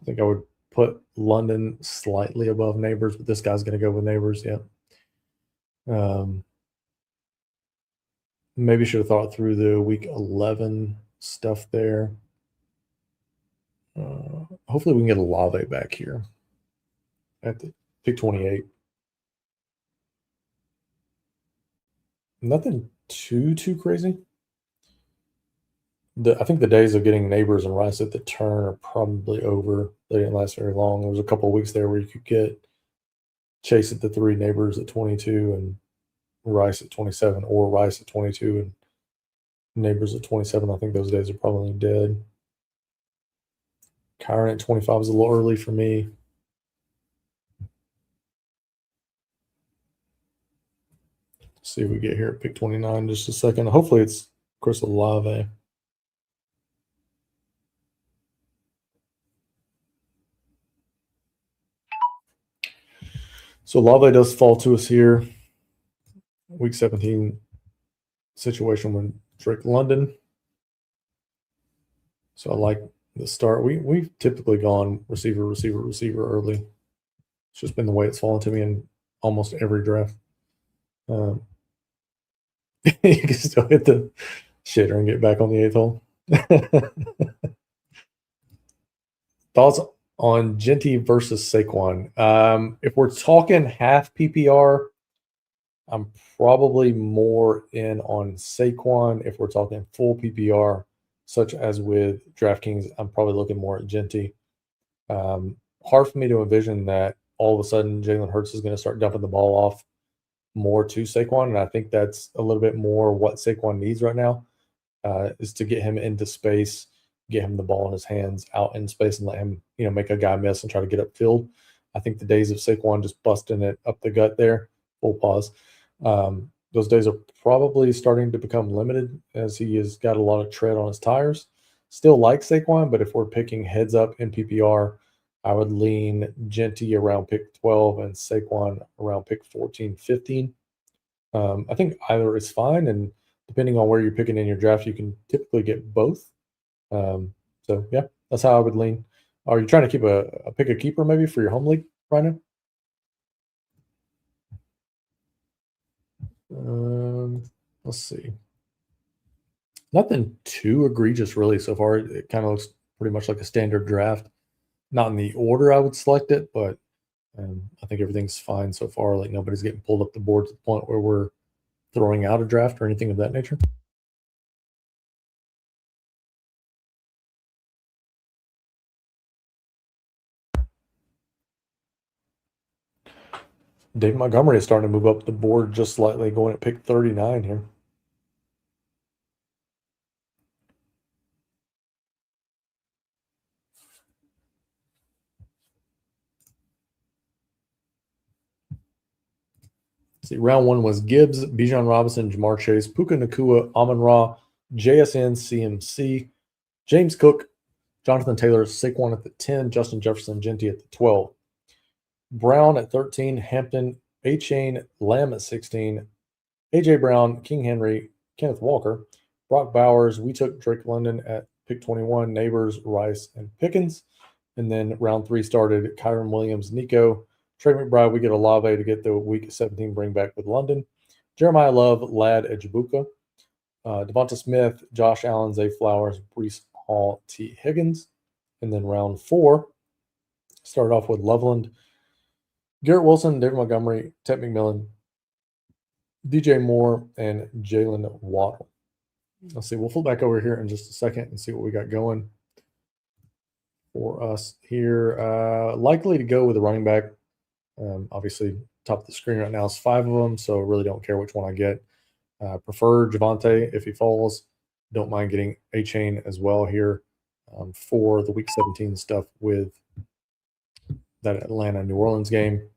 I think I would put London slightly above Neighbors, but this guy's going to go with Neighbors. Yeah. Maybe should have thought through the week 11 stuff there. Hopefully we can get a Olave back here at the pick 28. Nothing too crazy. I think the days of getting Neighbors and Rice at the turn are probably over. They didn't last very long. There was a couple of weeks there where you could get Chase at the 3, Neighbors at 22, and Rice at 27, or Rice at 22 and Neighbors at 27. I think those days are probably dead. Kyron at 25 is a little early for me. Let's see if we get here at pick 29 in just a second. Hopefully it's Chris Olave. So Olave does fall to us here. Week 17 situation with Drake London. So I like the start. We've typically gone receiver early. It's just been the way it's fallen to me in almost every draft. You can still hit the shitter and get back on the 8th hole. Thoughts on Genty versus Saquon? If we're talking half PPR, I'm probably more in on Saquon. If we're talking full PPR, such as with DraftKings, I'm probably looking more at Genty. Hard for me to envision that all of a sudden Jalen Hurts is going to start dumping the ball off more to Saquon, and I think that's a little bit more what Saquon needs right now, is to get him into space, get him the ball in his hands out in space, and let him, make a guy miss and try to get upfield. I think the days of Saquon just busting it up the gut there, full pause, those days are probably starting to become limited as he has got a lot of tread on his tires. Still like Saquon, but if we're picking heads up in PPR, I would lean Genty around pick 12 and Saquon around pick 14, 15. I think either is fine, and depending on where you're picking in your draft, you can typically get both. So yeah, that's how I would lean. Are you trying to keep a pick a keeper maybe for your home league right now? Let's see. Nothing too egregious really so far. It kind of looks pretty much like a standard draft. Not in the order I would select it, but I think everything's fine so far. Like nobody's getting pulled up the board to the point where we're throwing out a draft or anything of that nature. Dave Montgomery is starting to move up the board just slightly, going at pick 39 here. See, round 1 was Gibbs, Bijan Robinson, Jamar Chase, Puka Nacua, Amon-Ra, JSN, CMC, James Cook, Jonathan Taylor, Saquon at the 10, Justin Jefferson, Genty at the 12. Brown at 13, Hampton, A-Chain, Lamb at 16, A.J. Brown, King Henry, Kenneth Walker, Brock Bowers. We took Drake London at pick 21, Neighbors, Rice, and Pickens. And then round 3 started Kyron Williams, Nico, Trey McBride. We get Olave to get the week 17 bring back with London. Jeremiah Love, Lad Ejibuka, Devonta Smith, Josh Allen, Zay Flowers, Breece Hall, T. Higgins. And then round 4 started off with Loveland, Garrett Wilson, David Montgomery, Ted McMillan, DJ Moore, and Jalen Waddle. Let's see. We'll flip back over here in just a second and see what we got going for us here. Likely to go with a running back. Obviously, top of the screen right now is 5 of them, so really don't care which one I get. Prefer Javonte if he falls. Don't mind getting A-Chain as well here. for the Week 17 stuff with that Atlanta-New Orleans game.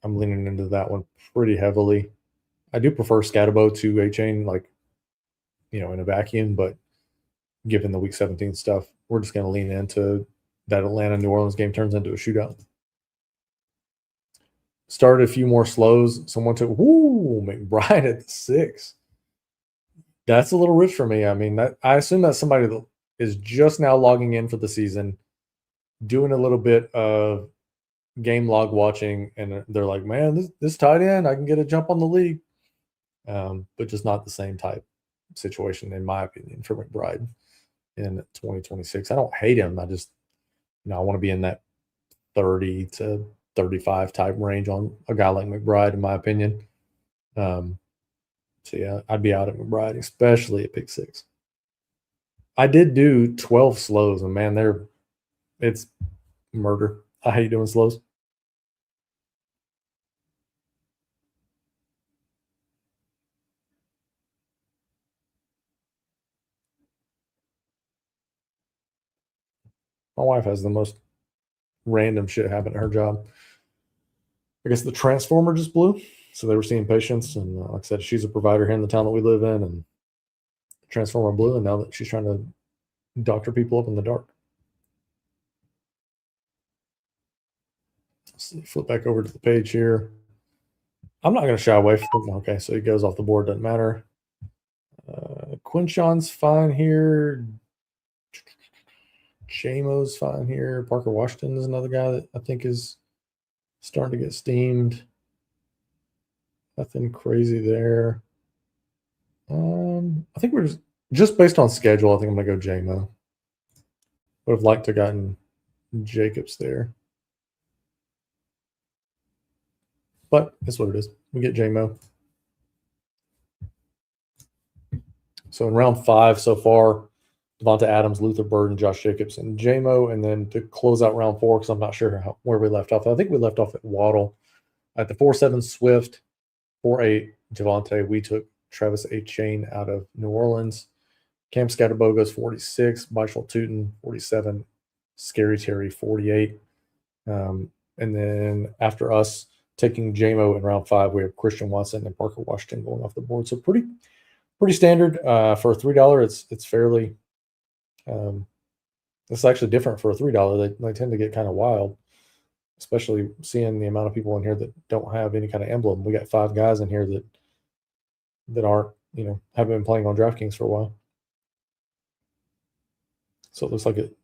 I'm leaning into that one pretty heavily. I do prefer Scatterbo to A-Chain, like, in a vacuum, but given the Week 17 stuff, we're just going to lean into that Atlanta-New Orleans game turns into a shootout. Started a few more slows. Someone took, McBride at 6. That's a little rich for me. I mean, I assume that's somebody that is just now logging in for the season, doing a little bit of game log watching, and they're like, man, this tight end, I can get a jump on the league. But just not the same type situation, in my opinion, for McBride in 2026. I don't hate him. I just, I want to be in that 30 to 35 type range on a guy like McBride, in my opinion. So yeah, I'd be out at McBride, especially at pick 6. I did do 12 slows, and man, it's murder. I hate doing slows. My wife has the most random shit happen at her job. I guess the transformer just blew, so they were seeing patients, and like I said, she's a provider here in the town that we live in, and the transformer blew, and now that she's trying to doctor people up in the dark. Let's see, flip back over to the page here. I'm not going to shy away from him. Okay, so he goes off the board, doesn't matter. Quinshon's fine here. Jamo's fine here. Parker Washington is another guy that I think is starting to get steamed. Nothing crazy there. I think we're just based on schedule, I think I'm going to go Jamo. Would have liked to have gotten Jacobs there. But that's what it is. We get Jamo. So in round 5 so far, Devonta Adams, Luther Bird, and Josh Jacobs, and Jamo. And then to close out round 4, because I'm not sure where we left off. I think we left off at Waddle. At the 4-7 Swift, 4-8 Javonte. We took Travis A-Chain out of New Orleans. Cam Scatterbo goes 46. Michael Tootin, 47. Scary Terry, 48. And then after us taking Jamo in round 5, we have Christian Watson and Parker Washington going off the board. So pretty standard for a $3. It's fairly. It's actually different for a $3. They tend to get kind of wild, especially seeing the amount of people in here that don't have any kind of emblem. We got 5 guys in here that aren't, haven't been playing on DraftKings for a while. So it looks like it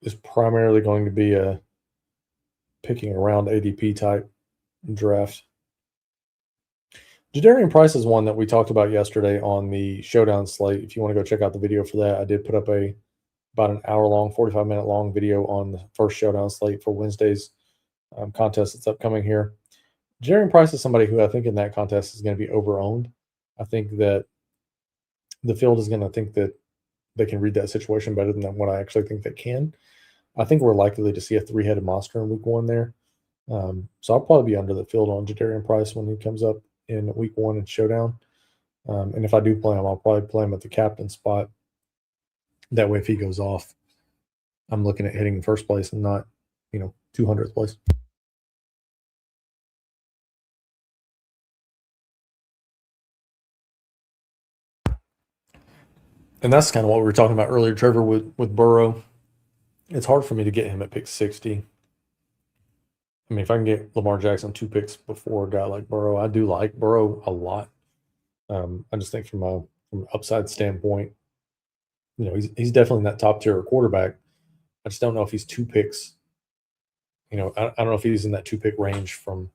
is primarily going to be a picking around ADP type draft. Jadarian Price is one that we talked about yesterday on the showdown slate. If you want to go check out the video for that, I did put up about an hour-long, 45-minute-long video on the first showdown slate for Wednesday's contest that's upcoming here. Jadarian Price is somebody who I think in that contest is going to be over-owned. I think that the field is going to think that they can read that situation better than what I actually think they can. I think we're likely to see a 3-headed monster in week 1 there. So I'll probably be under the field on Jadarian Price when he comes up in week 1 in showdown. And if I do play him, I'll probably play him at the captain spot. That way, if he goes off, I'm looking at hitting first place and not, 200th place. And that's kind of what we were talking about earlier, Trevor, with Burrow. It's hard for me to get him at pick 60. I mean, if I can get Lamar Jackson 2 picks before a guy like Burrow, I do like Burrow a lot. I just think from an upside standpoint, he's definitely in that top tier quarterback. I just don't know if he's 2 picks. I don't know if he's in that 2-pick range from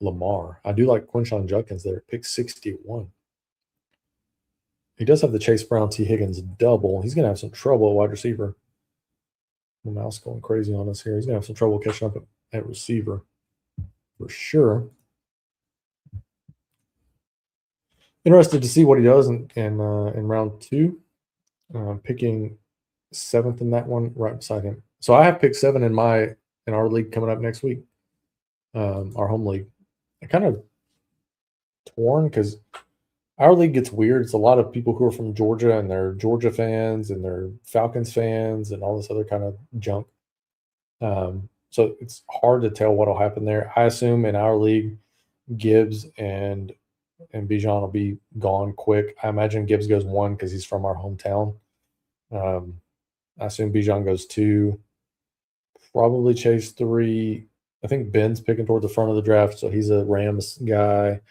Lamar. I do like Quinshon Judkins there at pick 61. He does have the Chase Brown, T. Higgins double. He's going to have some trouble at wide receiver. The mouse going crazy on us here. He's going to have some trouble catching up at receiver for sure. Interested to see what he does in round 2. Picking 7th in that one, right beside him. So I have pick 7 in our league coming up next week, our home league. I kind of torn because our league gets weird. It's a lot of people who are from Georgia and they're Georgia fans and they're Falcons fans and all this other kind of junk. So it's hard to tell what'll happen there. I assume in our league, Gibbs and Bijan will be gone quick. I imagine Gibbs goes 1 because he's from our hometown. I assume Bijan goes 2. Probably Chase 3. I think Ben's picking toward the front of the draft, so he's a Rams guy.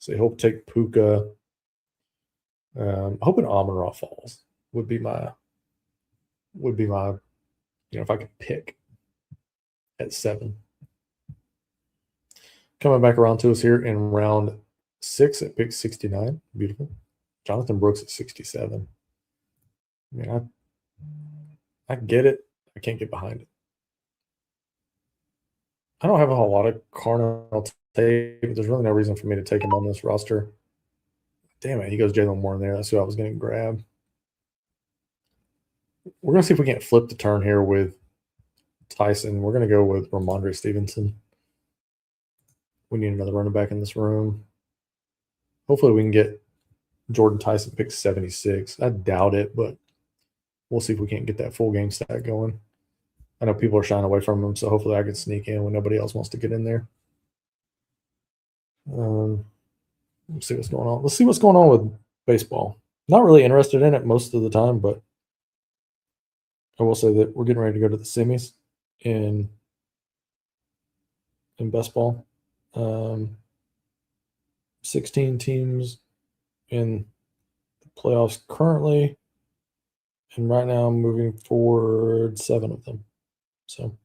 So he'll take Puka. Hoping Amon-Ra falls would be my if I could pick at 7. Coming back around to us here in round 6 at pick 69. Beautiful. Jonathan Brooks at 67. I mean, I get it. I can't get behind it. I don't have a whole lot of Carnell tape. There's really no reason for me to take him on this roster. Damn it, he goes Jalen Moore in there. That's who I was going to grab. We're going to see if we can't flip the turn here with Tyson. We're going to go with Ramondre Stevenson. We need another running back in this room. Hopefully we can get Jordan Tyson pick 76. I doubt it, but we'll see if we can't get that full game stack going. I know people are shying away from him, so hopefully I can sneak in when nobody else wants to get in there. Let's see what's going on. Let's see what's going on with baseball. Not really interested in it most of the time, but I will say that we're getting ready to go to the semis in best ball. 16 teams in the playoffs currently, and right now I'm moving forward 7 of them. So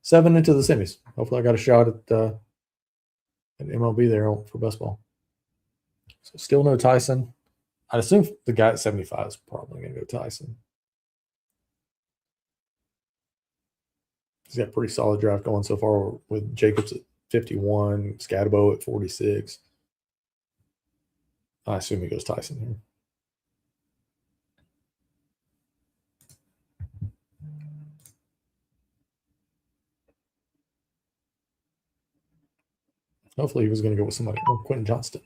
7 into the semis. Hopefully I got a shot at MLB there for best ball. So still no Tyson. I'd assume the guy at 75 is probably going to go Tyson. He's got a pretty solid draft going so far with Jacobs at 51, Scatabo at 46. I assume he goes Tyson here. Hopefully he was going to go with somebody. Oh, Quentin Johnston.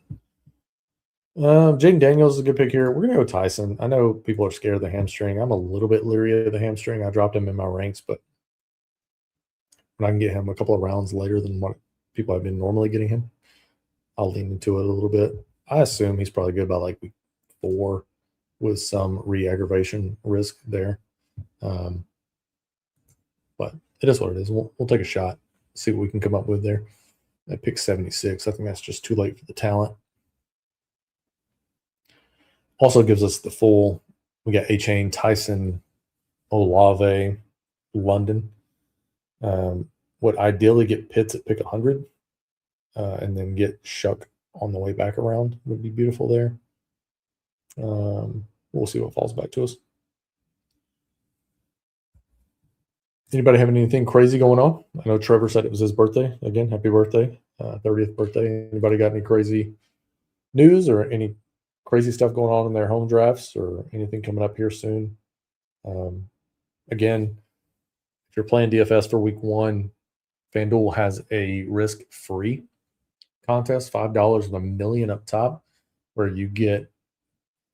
Jaden Daniels is a good pick here. We're going to go Tyson. I know people are scared of the hamstring. I'm a little bit leery of the hamstring. I dropped him in my ranks, but when I can get him a couple of rounds later than what people have been normally getting him, I'll lean into it a little bit. I assume he's probably good by like week 4 with some re-aggravation risk there. But it is what it is. We'll take a shot, see what we can come up with there. At pick 76, I think that's just too late for the talent. Also gives us the full, we got A-Chain, Tyson, Olave, London. Would ideally get Pitts at pick 100 and then get Shuck on the way back around. Would be beautiful there. We'll see what falls back to us. Anybody having anything crazy going on? I know Trevor said it was his birthday. Again, happy birthday, 30th birthday. Anybody got any crazy news or any crazy stuff going on in their home drafts or anything coming up here soon? Again, if you're playing DFS for week 1, FanDuel has a risk-free contest, $5 with $1 million up top, where you get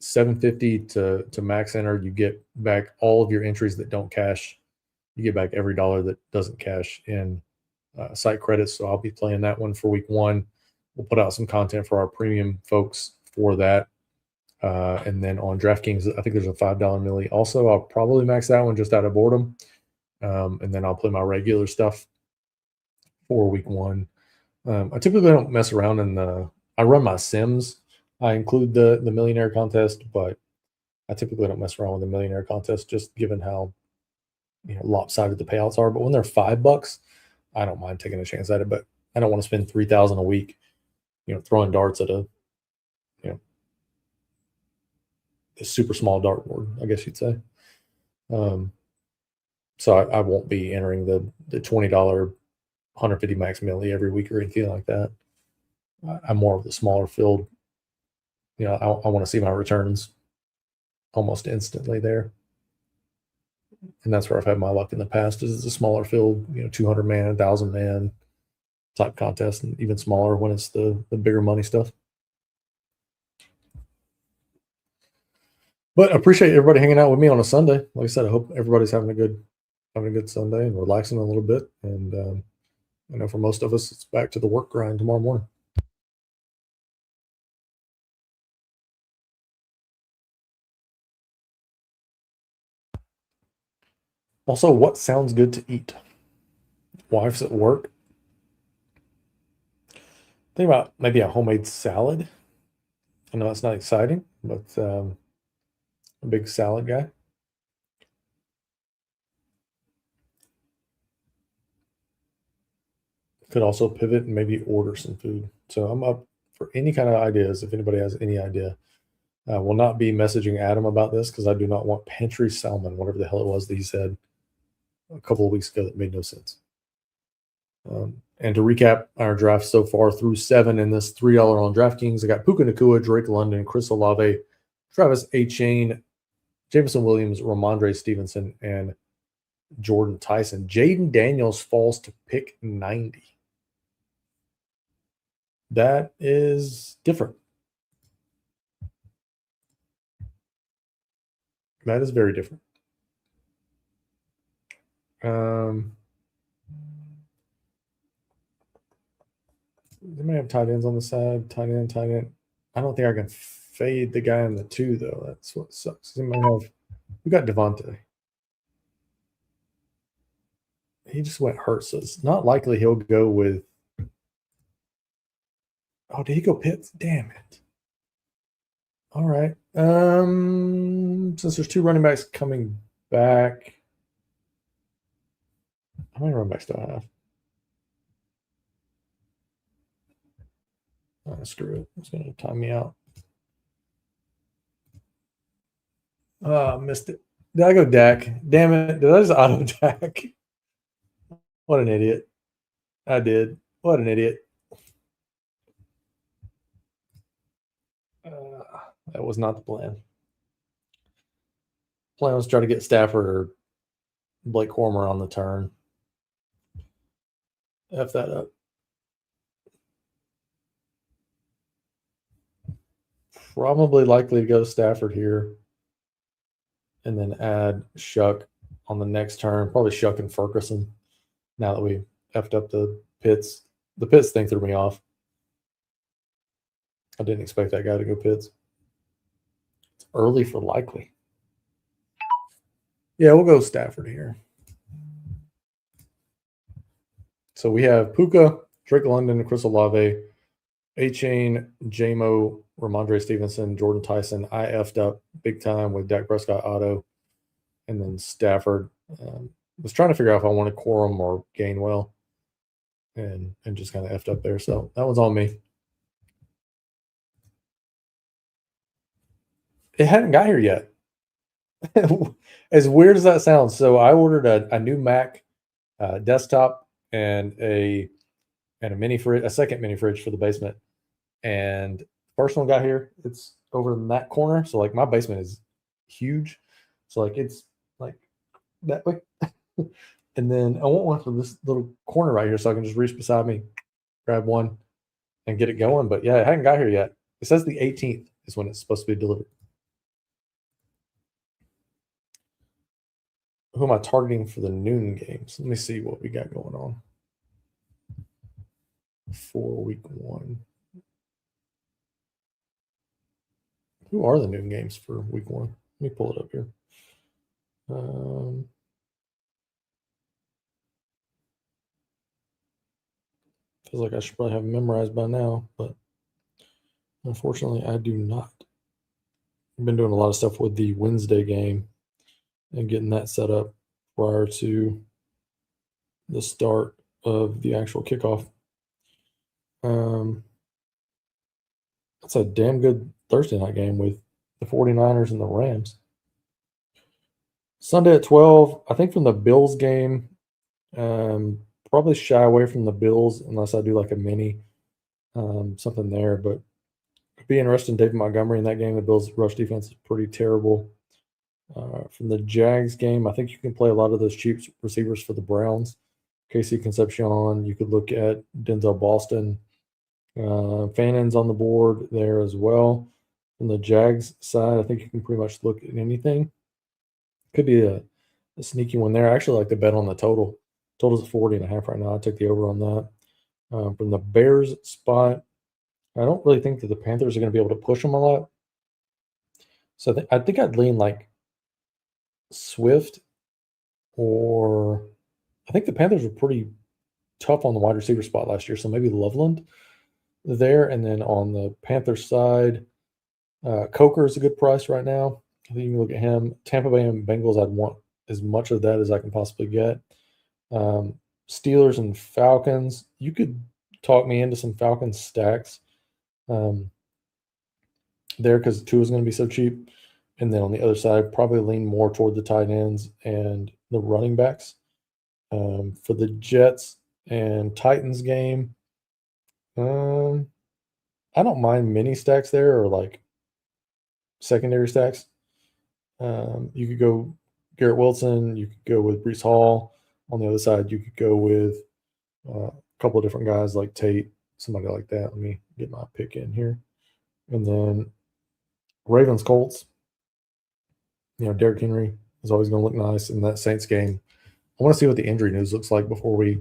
$750 to max enter. You get back all of your entries that don't cash. You get back every dollar that doesn't cash in site credits. So I'll be playing that one for week 1. We'll put out some content for our premium folks for that. And then on DraftKings, I think there's a $5 milli. Also, I'll probably max that one just out of boredom. And then I'll play my regular stuff for week 1. I typically don't mess around I run my Sims. I include the millionaire contest, but I typically don't mess around with the millionaire contest, just given how lopsided the payouts are. But when they're $5, I don't mind taking a chance at it. But I don't want to spend $3,000 a week, throwing darts at a super small dartboard, I guess you'd say. So I won't be entering the $20 150 max milli every week or anything like that. I'm more of the smaller field. I want to see my returns almost instantly there. And that's where I've had my luck in the past, is a smaller field, 200 man, 1,000 man type contest, and even smaller when it's the bigger money stuff. But I appreciate everybody hanging out with me on a Sunday. Like I said, I hope everybody's having a good Sunday and relaxing a little bit. And I know for most of us, it's back to the work grind tomorrow morning. Also, what sounds good to eat? Wife's at work. Think about maybe a homemade salad. I know that's not exciting, but a big salad guy. Could also pivot and maybe order some food. So I'm up for any kind of ideas. If anybody has any idea, will not be messaging Adam about this because I do not want pantry salmon, whatever the hell it was that he said a couple of weeks ago that made no sense. And to recap our draft so far through 7 in this $3 on DraftKings, I got Puka Nacua, Drake London, Chris Olave, Travis Etienne, Jameson Williams, Ramondre Stevenson, and Jordan Tyson. Jaden Daniels falls to pick 90. That is different. That is very different. They may have tight ends on the side, tight end. I don't think I can fade the guy in the 2, though. That's what sucks. We got Devontae. He just went hurt, so it's not likely he'll go with. Oh, did he go Pitts? Damn it. All right. Since there's 2 running backs coming back, how many running backs do I have? Oh, screw it. It's going to time me out. Missed it. Did I go Dak? Damn it. Did I just auto Dak? What an idiot. I did. What an idiot. That was not the plan. Plan was try to get Stafford or Blake Cormer on the turn. F that up. Probably likely to go Stafford here. And then add Shuck on the next turn. Probably Shuck and Ferguson. Now that we effed up the Pitts. The Pitts thing threw me off. I didn't expect that guy to go Pitts. It's early for likely. Yeah, we'll go Stafford here. So we have Puka, Drake London, Chris Olave, A-Chain, J-Mo, Ramondre Stevenson, Jordan Tyson. I effed up big time with Dak Prescott auto. And then Stafford. Was trying to figure out if I wanted Quorum or Gainwell. And just kind of effed up there. So that one's on me. It hadn't got here yet. As weird as that sounds. So I ordered a new Mac desktop and a mini fridge, a second mini fridge for the basement. And first one got here. It's over in that corner. So like my basement is huge. So like it's like that way. And then I want one for this little corner right here so I can just reach beside me, grab one, and get it going. But yeah, it hadn't got here yet. It says the 18th is when it's supposed to be delivered. Who am I targeting for the noon games? Let me see what we got going on for week 1. Who are the noon games for week 1? Let me pull it up here. Feels like I should probably have it memorized by now, but unfortunately I do not. I've been doing a lot of stuff with the Wednesday game and getting that set up prior to the start of the actual kickoff. That's a damn good Thursday night game with the 49ers and the Rams. Sunday at 12, I think from the Bills game, probably shy away from the Bills unless I do like a mini, something there. But it'd be interesting. David Montgomery in that game. The Bills' rush defense is pretty terrible. From the Jags game, I think you can play a lot of those cheap receivers for the Browns. Casey Concepcion, you could look at Denzel Boston. Fannon's on the board there as well. From the Jags side, I think you can pretty much look at anything. Could be a sneaky one there. I actually like to bet on the total. Total's at 40.5 right now. I took the over on that. From the Bears spot, I don't really think that the Panthers are going to be able to push them a lot. So I think I'd lean like Swift, or I think the Panthers were pretty tough on the wide receiver spot last year. So maybe Loveland there. And then on the Panthers side, Coker is a good price right now. I think you can look at him. Tampa Bay and Bengals, I'd want as much of that as I can possibly get. Steelers and Falcons, you could talk me into some Falcons stacks there because Tua is going to be so cheap. And then on the other side, probably lean more toward the tight ends and the running backs. For the Jets and Titans game, I don't mind mini stacks there or like secondary stacks. You could go Garrett Wilson. You could go with Breece Hall. On the other side, you could go with a couple of different guys like Tate, somebody like that. Let me get my pick in here. And then Ravens Colts. Derrick Henry is always going to look nice in that Saints game. I want to see what the injury news looks like before I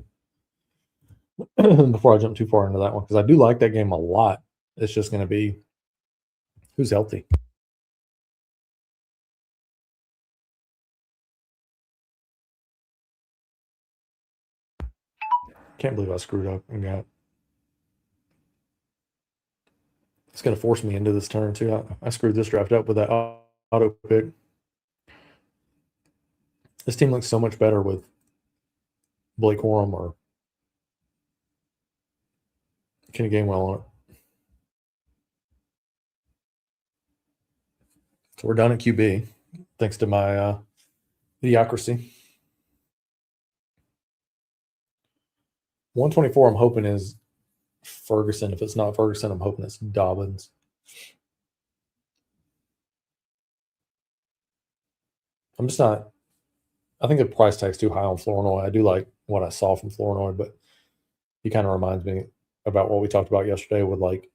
jump too far into that one, because I do like that game a lot. It's just going to be who's healthy. Can't believe I screwed up and got. It's going to force me into this turn too. I screwed this draft up with that auto pick. This team looks so much better with Blake Corum or Kenny Gainwell on it. So we're done at QB, thanks to my idiocracy. 124, I'm hoping is Ferguson. If it's not Ferguson, I'm hoping it's Dobbins. I'm just not. I think the price tag's too high on Flournoy. I do like what I saw from Flournoy, but he kind of reminds me about what we talked about yesterday with like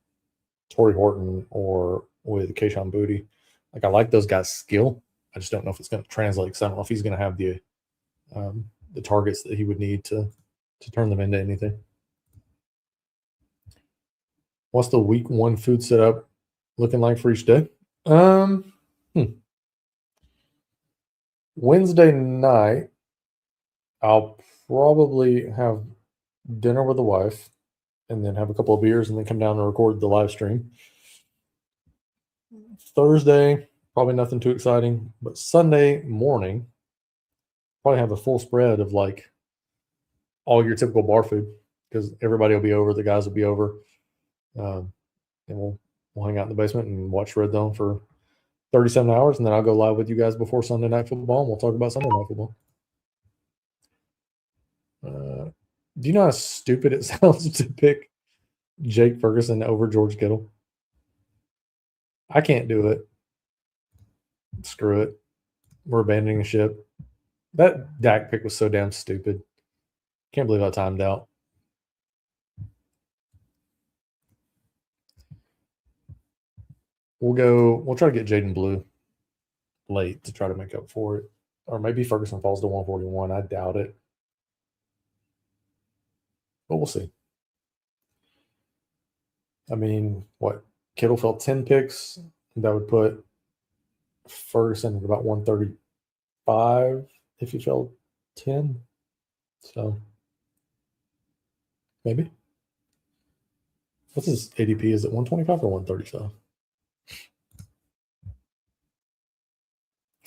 Torrey Horton or with Kayshon Boutte. Like, I like those guys' skill. I just don't know if it's going to translate, because I don't know if he's going to have the targets that he would need to turn them into anything. What's the week one food setup looking like for each day? Wednesday night, I'll probably have dinner with the wife and then have a couple of beers and then come down and record the live stream. Thursday, probably nothing too exciting, but Sunday morning, probably have a full spread of like all your typical bar food, because everybody will be over, the guys will be over, and we'll hang out in the basement and watch Red Zone for 37 hours, and then I'll go live with you guys before Sunday Night Football, and we'll talk about Sunday Night Football. Do you know how stupid it sounds to pick Jake Ferguson over George Kittle? I can't do it. Screw it. We're abandoning the ship. That Dak pick was so damn stupid. Can't believe I timed out. We'll try to get Jaden Blue late to try to make up for it. Or maybe Ferguson falls to 141. I doubt it. But we'll see. I mean, what? Kittle fell 10 picks. That would put Ferguson at about 135 if he fell 10. So maybe. What's his ADP? Is it 125 or 135?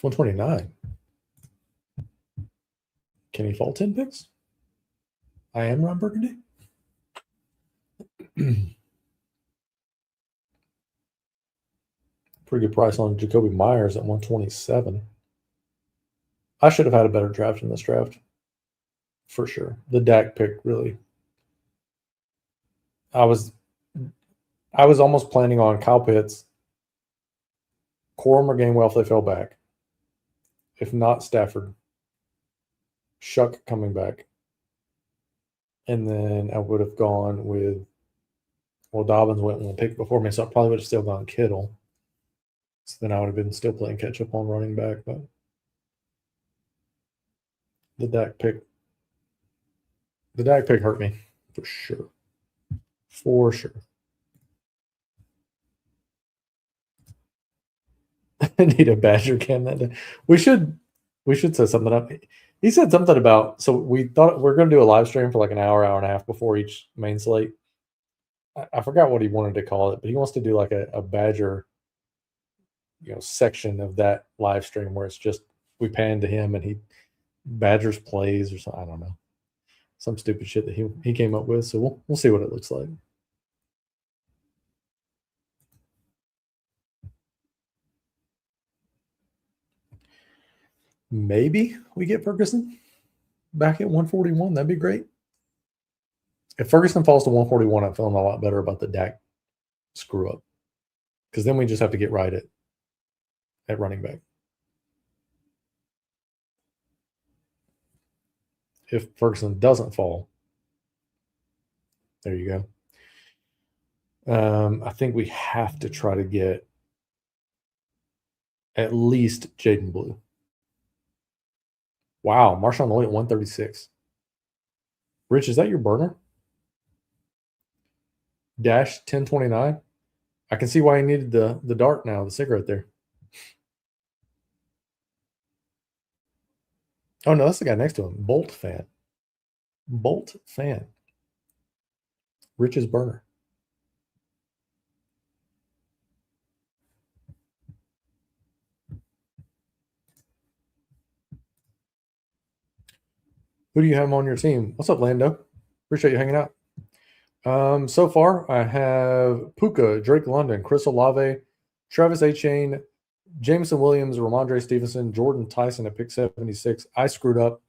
129. Can he fall 10 picks? I am Ron Burgundy. Pretty good price on Jacoby Myers at 127. I should have had a better draft in this draft, for sure. The Dak pick really. I was almost planning on Kyle Pitts, Corum or Gainwell if they fell back. If not, Stafford. Shuck coming back. And then I would have gone with, Dobbins went one pick before me, so I probably would have still gone Kittle. So then I would have been still playing catch up on running back, but the Dak pick hurt me for sure. For sure. I need a Badger cam that day. We should set something up. He said something about, so we thought we're going to do a live stream for like an hour and a half before each main slate. I forgot what he wanted to call it, but he wants to do like a Badger, section of that live stream where it's just we pan to him and he Badgers plays or something. I don't know, some stupid shit that he came up with. So we'll see what it looks like. Maybe we get Ferguson back at 141. That'd be great. If Ferguson falls to 141, I'm feeling a lot better about the Dak screw up, because then we just have to get right at running back. If Ferguson doesn't fall, there you go. I think we have to try to get at least Jaden Blue. Wow, Marshawn Lloyd at 136. Rich, is that your burner? Dash 1029. I can see why he needed the dart now, the cigarette there. Oh no, that's the guy next to him. Bolt fan. Rich's burner. Who do you have on your team? What's up, Lando? Appreciate you hanging out. So far, I have Puka, Drake London, Chris Olave, Travis Etienne, Jameson Williams, Ramondre Stevenson, Jordan Tyson at pick 76. I screwed up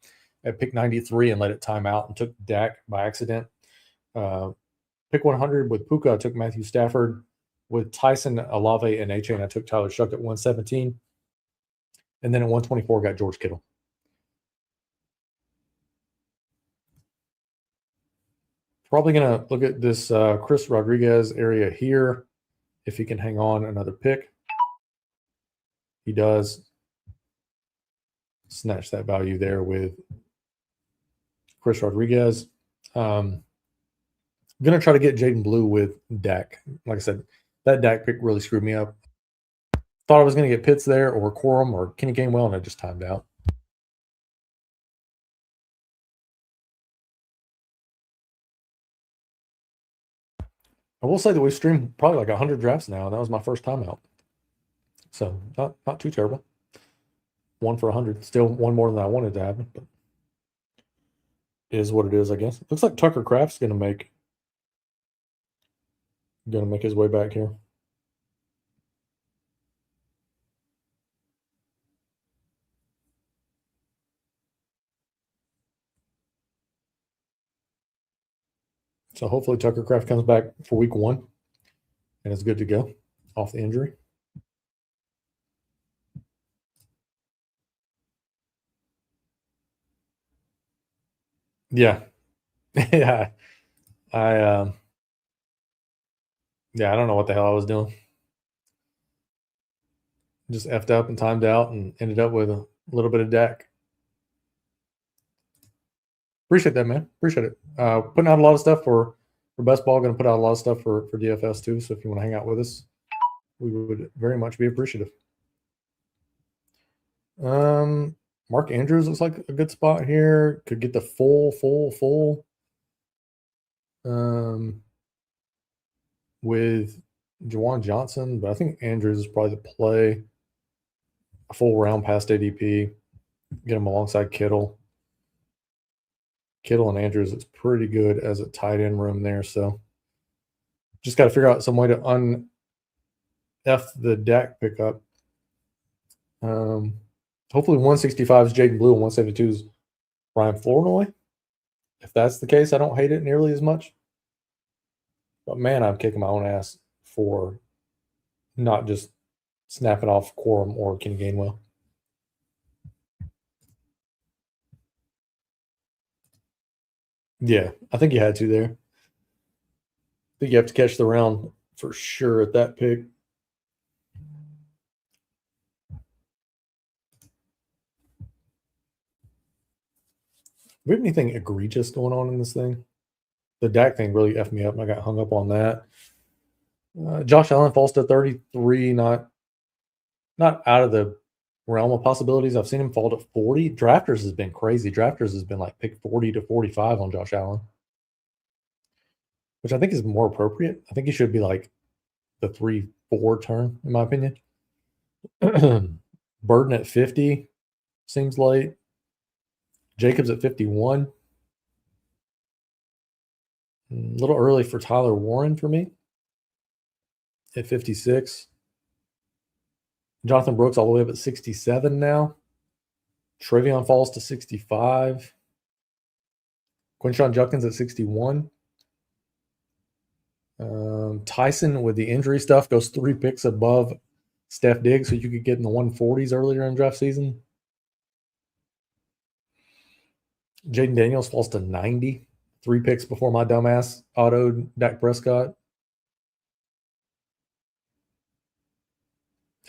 at pick 93 and let it time out and took Dak by accident. Pick 100 with Puka, I took Matthew Stafford. With Tyson, Olave, and Etienne, I took Tyler Shuck at 117. And then at 124, got George Kittle. Probably going to look at this Chris Rodriguez area here, if he can hang on another pick. He does. Snatch that value there with Chris Rodriguez. I'm going to try to get Jaden Blue with Dak. Like I said, that Dak pick really screwed me up. Thought I was going to get Pitts there or Corum or Kenny Gainwell, and I just timed out. I will say that we've streamed probably like 100 drafts now, and that was my first time out. So not too terrible. 1 for 100. Still one more than I wanted to happen, but it is what it is, I guess. Looks like Tucker Kraft's gonna make his way back here. So hopefully Tucker Kraft comes back for week 1 and is good to go off the injury. Yeah. Yeah. I don't know what the hell I was doing. Just effed up and timed out and ended up with a little bit of Dak. Appreciate that, man. Appreciate it. Putting out a lot of stuff for best ball. Going to put out a lot of stuff for DFS too. So if you want to hang out with us, we would very much be appreciative. Mark Andrews looks like a good spot here. Could get the full. With Juwan Johnson, but I think Andrews is probably the play. A full round past ADP. Get him alongside Kittle. Kittle and Andrews, it's pretty good as a tight end room there. So just got to figure out some way to un-F the Dak pickup. Hopefully 165 is Jaden Blue and 172 is Ryan Flournoy. If that's the case, I don't hate it nearly as much. But man, I'm kicking my own ass for not just snapping off Corum or Kenny Gainwell. Yeah, I think you had to there. I think you have to catch the round for sure at that pick. we have anything egregious going on in this thing? The Dak thing really effed me up, and I got hung up on that. Josh Allen falls to 33, not out of the realm of possibilities. I've seen him fall to 40. Drafters has been crazy. Drafters has been like pick 40 to 45 on Josh Allen, which I think is more appropriate. I think he should be like the 3-4 turn, in my opinion. Burden at 50 seems late. Jacobs at 51. A little early for Tyler Warren for me at 56. Jonathan Brooks all the way up at 67 now. Trevion falls to 65. Quinshon Judkins at 61. Tyson with the injury stuff goes 3 picks above Steph Diggs, so you could get in the 140s earlier in draft season. Jaden Daniels falls to 90. 3 picks before my dumbass autoed Dak Prescott.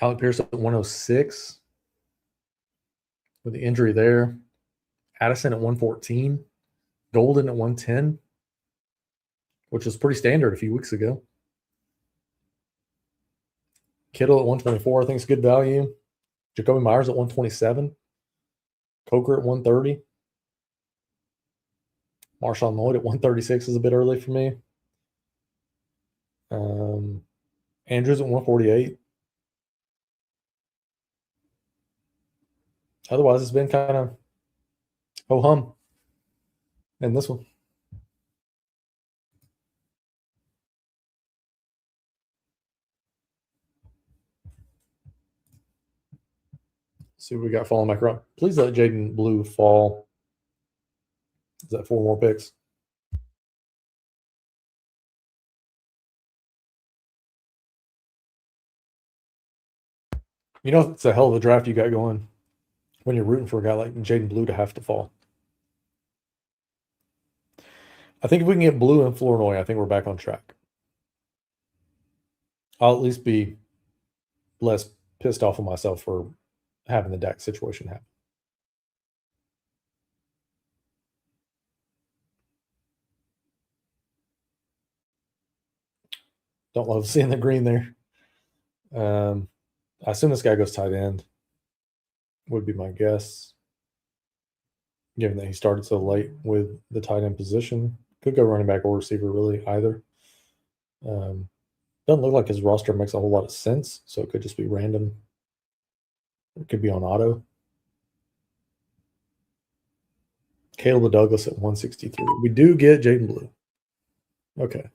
Alec Pierce at 106 with the injury there. Addison at 114. Golden at 110, which was pretty standard a few weeks ago. Kittle at 124, I think is good value. Jacoby Myers at 127. Coker at 130. Marshawn Lloyd at 136 is a bit early for me. Andrews at 148. Otherwise, it's been kind of ho-hum in this one. Let's see what we got falling back around. Please let Jaden Blue fall. Is that 4 more picks? You know, it's a hell of a draft you got going when you're rooting for a guy like Jaden Blue to have to fall. I think if we can get Blue and Flournoy, I think we're back on track. I'll at least be less pissed off of myself for having the Dak situation happen. Don't love seeing the green there. I assume this guy goes tight end, would be my guess, given that he started so late with the tight end position. Could go running back or receiver, really, either. Doesn't look like his roster makes a whole lot of sense, so it could just be random. It could be on auto. Caleb Douglas at 163. We do get Jaden Blue. Okay.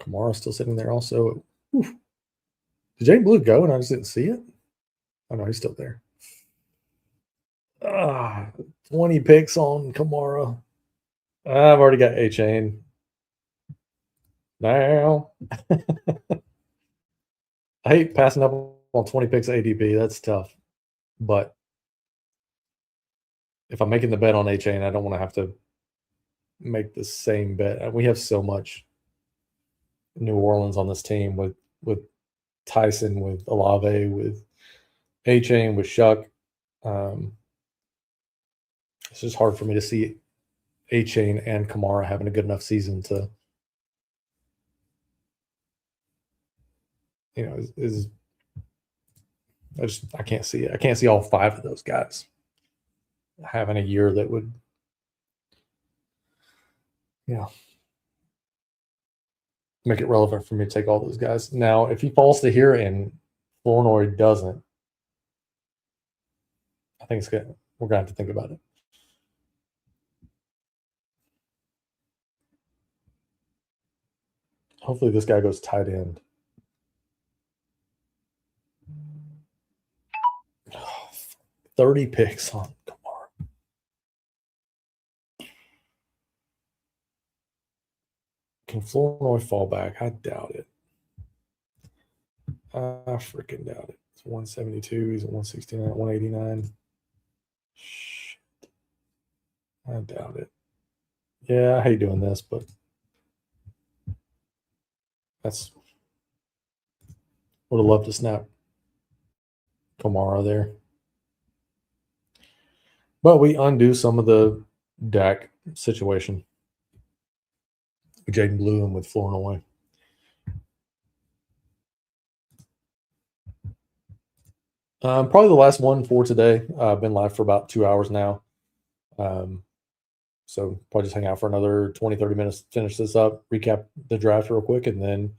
Kamara still sitting there also. Oof. Did Jaden Blue go and I just didn't see it? Oh, no, he's still there. 20 picks on Kamara. I've already got A-Chain. Now. I hate passing up on 20 picks ADP. That's tough. But if I'm making the bet on A-Chain, I don't want to have to make the same bet. We have so much New Orleans on this team with Tyson, with Olave, with A-Chain, with Shuck. It's just hard for me to see A-Chain and Kamara having a good enough season to, you know, I can't see it. I can't see all 5 of those guys having a year that would, you know, make it relevant for me to take all those guys. Now, if he falls to here and Flournoy doesn't, I think it's good. We're going to have to think about it. Hopefully this guy goes tight end. Oh, 30 picks on Kamara. Can Flournoy fall back? I doubt it. I freaking doubt it. It's 172. He's at 169, 189. Shit. I doubt it. Yeah, I hate doing this, but that's would have loved to snap Kamara there. But we undo some of the Dak situation. Jaden Blue and with Florin away. Probably the last one for today. I've been live for about 2 hours now. So probably just hang out for another 20, 30 minutes, finish this up, recap the draft real quick, and then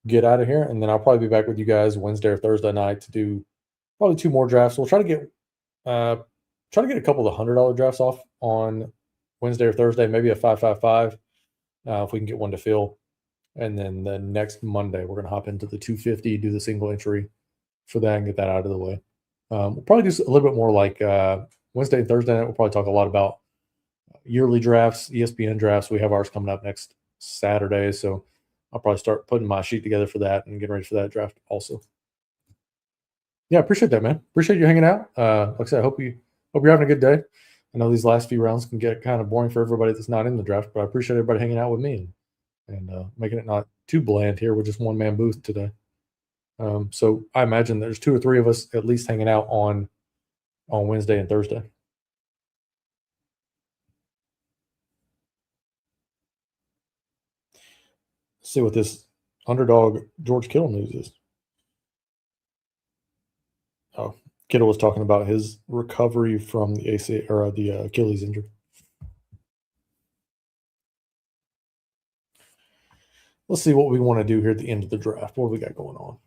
get out of here. And then I'll probably be back with you guys Wednesday or Thursday night to do probably 2 more drafts. We'll try to get a couple of the $100 drafts off on Wednesday or Thursday, maybe a 555 if we can get one to fill. And then the next Monday, we're going to hop into the 250, do the single entry for that and get that out of the way. We'll probably do a little bit more like Wednesday and Thursday night. We'll probably talk a lot about yearly drafts, ESPN drafts. We have ours coming up next Saturday. So I'll probably start putting my sheet together for that and getting ready for that draft also. Yeah, appreciate that, man. Appreciate you hanging out. Like I said, I hope you're having a good day. I know these last few rounds can get kind of boring for everybody that's not in the draft, but I appreciate everybody hanging out with me and making it not too bland here with just one man booth today. So I imagine there's 2 or 3 of us at least hanging out on Wednesday and Thursday. Let's see what this underdog George Kittle news is. Oh, Kittle was talking about his recovery from the AC or the Achilles injury. Let's see what we want to do here at the end of the draft. What do we got going on?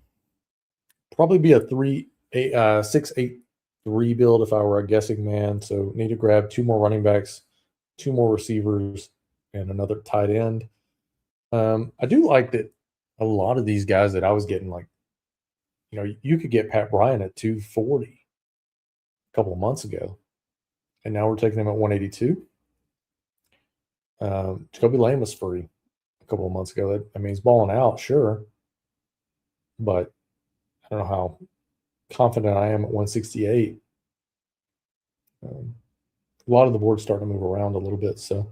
Probably be a 6-8-3 build if I were a guessing man. So need to grab 2 more running backs, 2 more receivers, and another tight end. I do like that a lot of these guys that I was getting, like, you could get Pat Bryant at 240 a couple of months ago, and now we're taking him at 182. Jacoby Lane was free a couple of months ago. I mean, he's balling out, sure, but I don't know how confident I am at 168. A lot of the board's starting to move around a little bit, so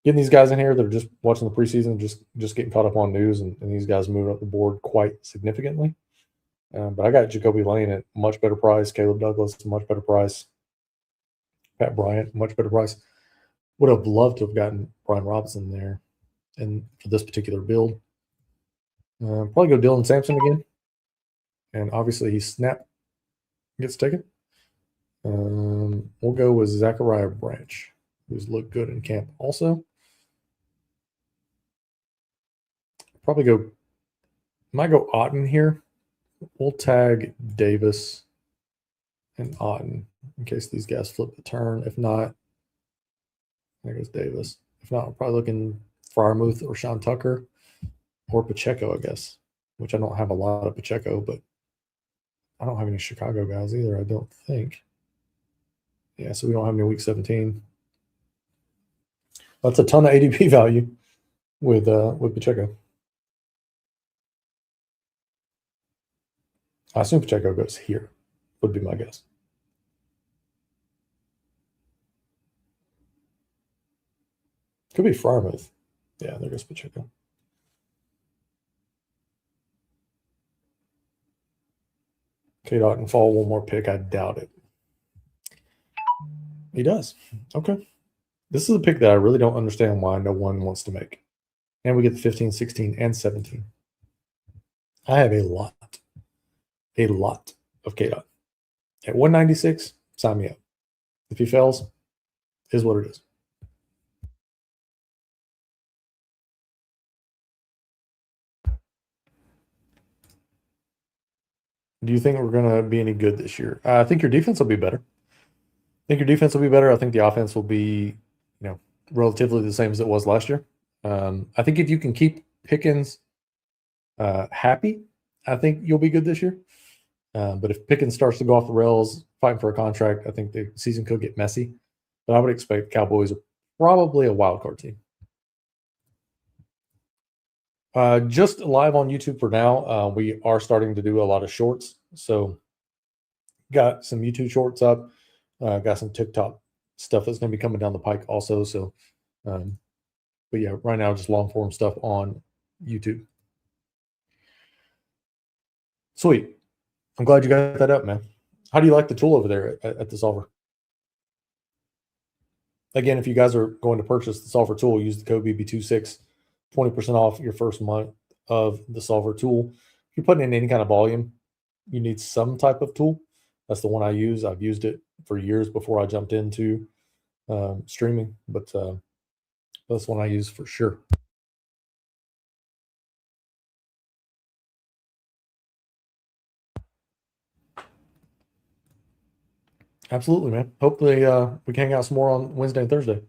getting these guys in here that are just watching the preseason, just getting caught up on news, and these guys moving up the board quite significantly. But I got Jacoby Lane at much better price, Caleb Douglas much better price, Pat Bryant much better price. Would have loved to have gotten Brian Robinson there, and for this particular build, probably go Dylan Sampson again, and obviously he snap gets taken. We'll go with Zachariah Branch, who's looked good in camp also. Probably might go Otten here. We'll tag Davis and Otten in case these guys flip the turn. If not, there goes Davis. If not, I'm probably looking Freiermuth or Sean Tucker or Pacheco, I guess, which I don't have a lot of Pacheco, but I don't have any Chicago guys either, I don't think. Yeah, so we don't have any week 17. That's a ton of ADP value with Pacheco. I assume Pacheco goes here, would be my guess. Could be Freiermuth. Yeah, there goes Pacheco. Cade Otton fall one more pick. I doubt it. He does. Okay. This is a pick that I really don't understand why no one wants to make. And we get the 15, 16, and 17. I have a lot of Cade Otton. At 196, sign me up. If he fails, is what it is. Do you think we're going to be any good this year? I think your defense will be better. I think the offense will be, relatively the same as it was last year. I think if you can keep Pickens happy, I think you'll be good this year. But if Pickens starts to go off the rails, fighting for a contract, I think the season could get messy. But I would expect Cowboys are probably a wild card team. Just live on YouTube for now. We are starting to do a lot of shorts. So got some YouTube shorts up. Got some TikTok stuff that's going to be coming down the pike also. So, but yeah, right now just long form stuff on YouTube. Sweet. I'm glad you got that up, man. How do you like the tool over there at the solver? Again, if you guys are going to purchase the solver tool, use the code BB26, 20% off your first month of the solver tool. If you're putting in any kind of volume, you need some type of tool. That's the one I use. I've used it for years before I jumped into streaming, but that's one I use for sure. Absolutely, man. Hopefully we can hang out some more on Wednesday and Thursday.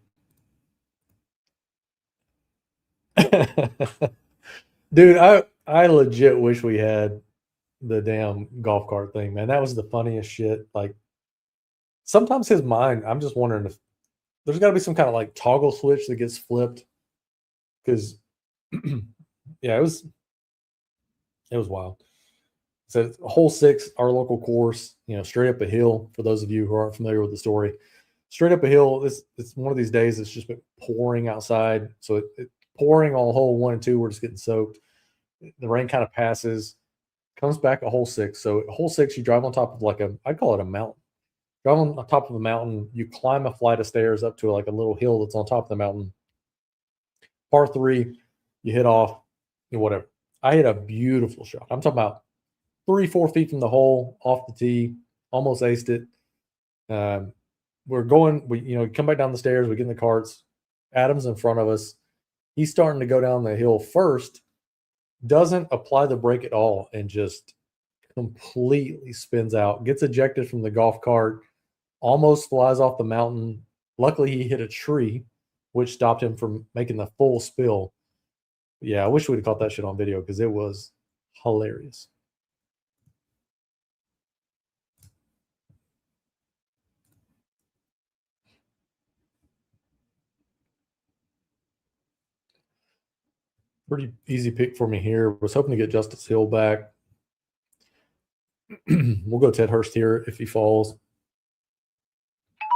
Dude, I legit wish we had the damn golf cart thing, man. That was the funniest shit. Like, sometimes his mind, I'm just wondering if there's got to be some kind of like toggle switch that gets flipped, because yeah, it was wild. So hole 6, our local course, straight up a hill. For those of you who aren't familiar with the story, straight up a hill. It's one of these days it's just been pouring outside, so it pouring on hole 1 and 2. We're just getting soaked. The rain kind of passes, comes back at hole 6. So at hole 6, you drive on top of like I'd call it a mountain. Drive on top of a mountain. You climb a flight of stairs up to like a little hill that's on top of the mountain. Par 3, you hit off, whatever. I hit a beautiful shot. I'm talking about 3-4 feet from the hole, off the tee, almost aced it. We're going, we come back down the stairs, we get in the carts. Adam's in front of us. He's starting to go down the hill first, doesn't apply the brake at all, and just completely spins out, gets ejected from the golf cart, almost flies off the mountain. Luckily, he hit a tree, which stopped him from making the full spill. Yeah, I wish we'd have caught that shit on video because it was hilarious. Pretty easy pick for me here. Was hoping to get Justice Hill back. We'll go Ted Hurst here if he falls.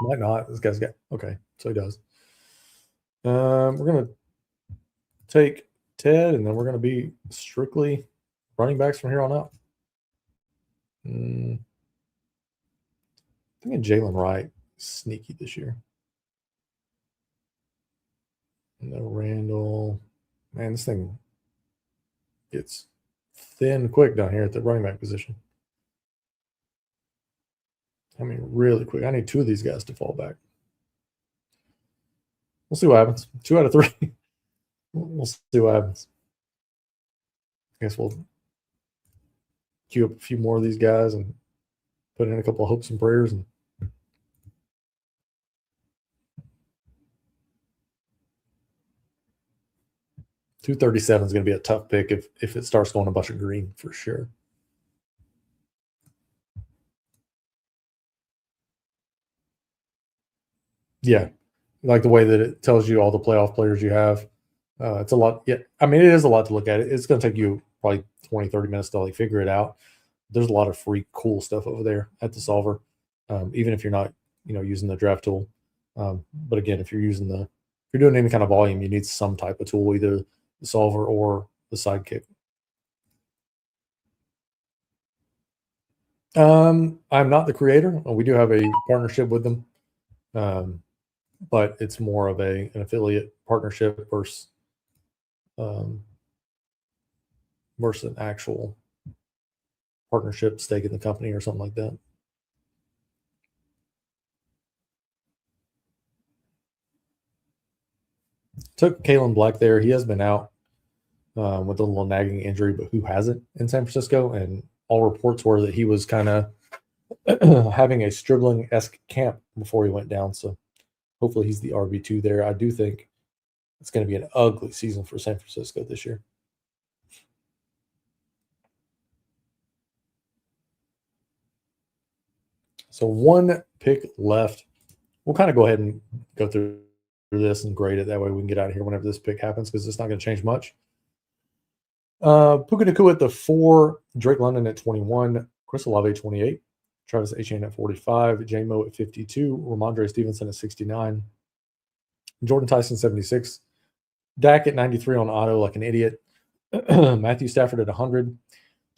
Might not. This guy's got okay, so he does. We're gonna take Ted, and then we're gonna be strictly running backs from here on out. I think Jalen Wright is sneaky this year. No Randall. Man, this thing gets thin quick down here at the running back position. I mean, really quick. I need 2 of these guys to fall back. We'll see what happens. 2 out of 3. We'll see what happens. I guess we'll queue up a few more of these guys and put in a couple of hopes and prayers. And 237 is going to be a tough pick if it starts going a bunch of green for sure. Yeah, like the way that it tells you all the playoff players you have. It's a lot. Yeah, I mean, it is a lot to look at. It's going to take you probably 20, 30 minutes to like figure it out. There's a lot of free cool stuff over there at the solver, even if you're not, using the draft tool. But again, if you're doing any kind of volume, you need some type of tool, either the solver or the sidekick. I'm not the creator. We do have a partnership with them, but it's more of an affiliate partnership versus an actual partnership stake in the company or something like that. Took Kalen Black there. He has been out with a little nagging injury, but who hasn't in San Francisco? And all reports were that he was kind of having a Stribling-esque camp before he went down. So hopefully he's the RB2 there. I do think it's going to be an ugly season for San Francisco this year. So 1 pick left. We'll kind of go ahead and go through this and grade it. That way we can get out of here whenever this pick happens, because it's not going to change much. Puka Nacua at the 4, Drake London at 21, Chris Olave 28, Travis Etienne at 45, J-Mo at 52, Ramondre Stevenson at 69, Jordan Tyson 76, Dak at 93 on auto like an idiot, Matthew Stafford at 100,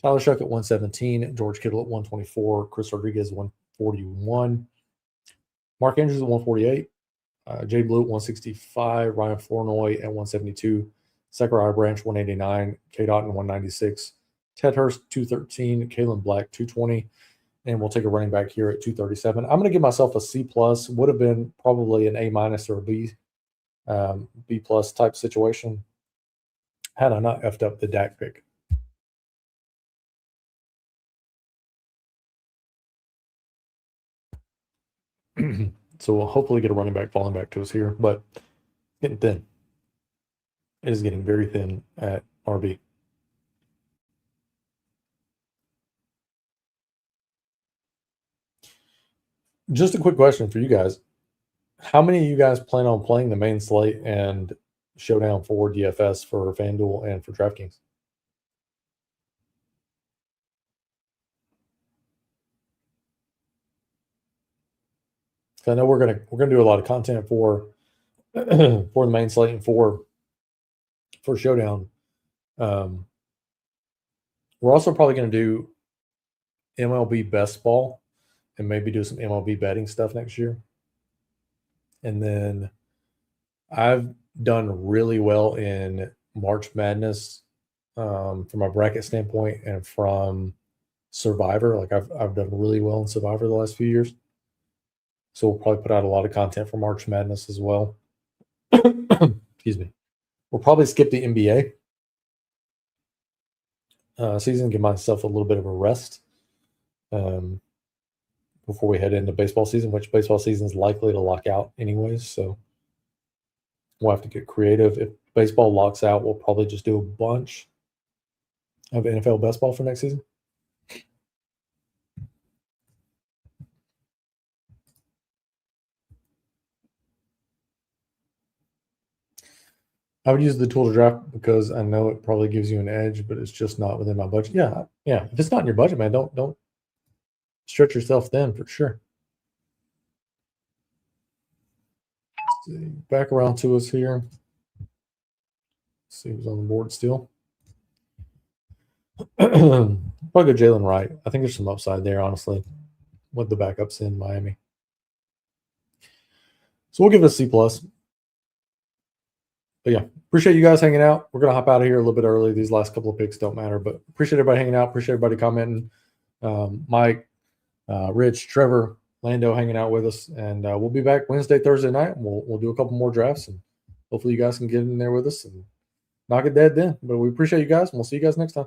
Tyler Shuck at 117, George Kittle at 124, Chris Rodriguez 141, Mark Andrews at 148, Jay Blue at 165, Ryan Flournoy at 172, Zachariah Branch 189, K. Dotton 196, Ted Hurst 213, Kalen Black 220, and we'll take a running back here at 237. I'm going to give myself a C+. Would have been probably an A- or a B, B+ type situation had I not effed up the Dak pick. So we'll hopefully get a running back falling back to us here, but getting thin. It is getting very thin at RB. Just a quick question for you guys. How many of you guys plan on playing the main slate and showdown for DFS for FanDuel and for DraftKings? I know we're gonna do a lot of content for for the main slate and for showdown. We're also probably going to do MLB best ball and maybe do some MLB betting stuff next year. And then I've done really well in March Madness from a bracket standpoint and from Survivor. Like I've done really well in Survivor the last few years. So we'll probably put out a lot of content for March Madness as well. Excuse me. We'll probably skip the NBA season, give myself a little bit of a rest before we head into baseball season, which baseball season is likely to lock out anyways. So we'll have to get creative. If baseball locks out, we'll probably just do a bunch of NFL best ball for next season. I would use the tool to draft because I know it probably gives you an edge, but it's just not within my budget. Yeah. If it's not in your budget, man, don't stretch yourself thin for sure. Let's see. Back around to us here. Let's see who's on the board still. Probably go Jalen Wright. I think there's some upside there, honestly, with the backups in Miami. So we'll give it a C+. But yeah, appreciate you guys hanging out. We're going to hop out of here a little bit early. These last couple of picks don't matter, but appreciate everybody hanging out. Appreciate everybody commenting. Mike, Rich, Trevor, Lando hanging out with us. And we'll be back Wednesday, Thursday night. We'll do a couple more drafts, and hopefully you guys can get in there with us and knock it dead then. But we appreciate you guys, and we'll see you guys next time.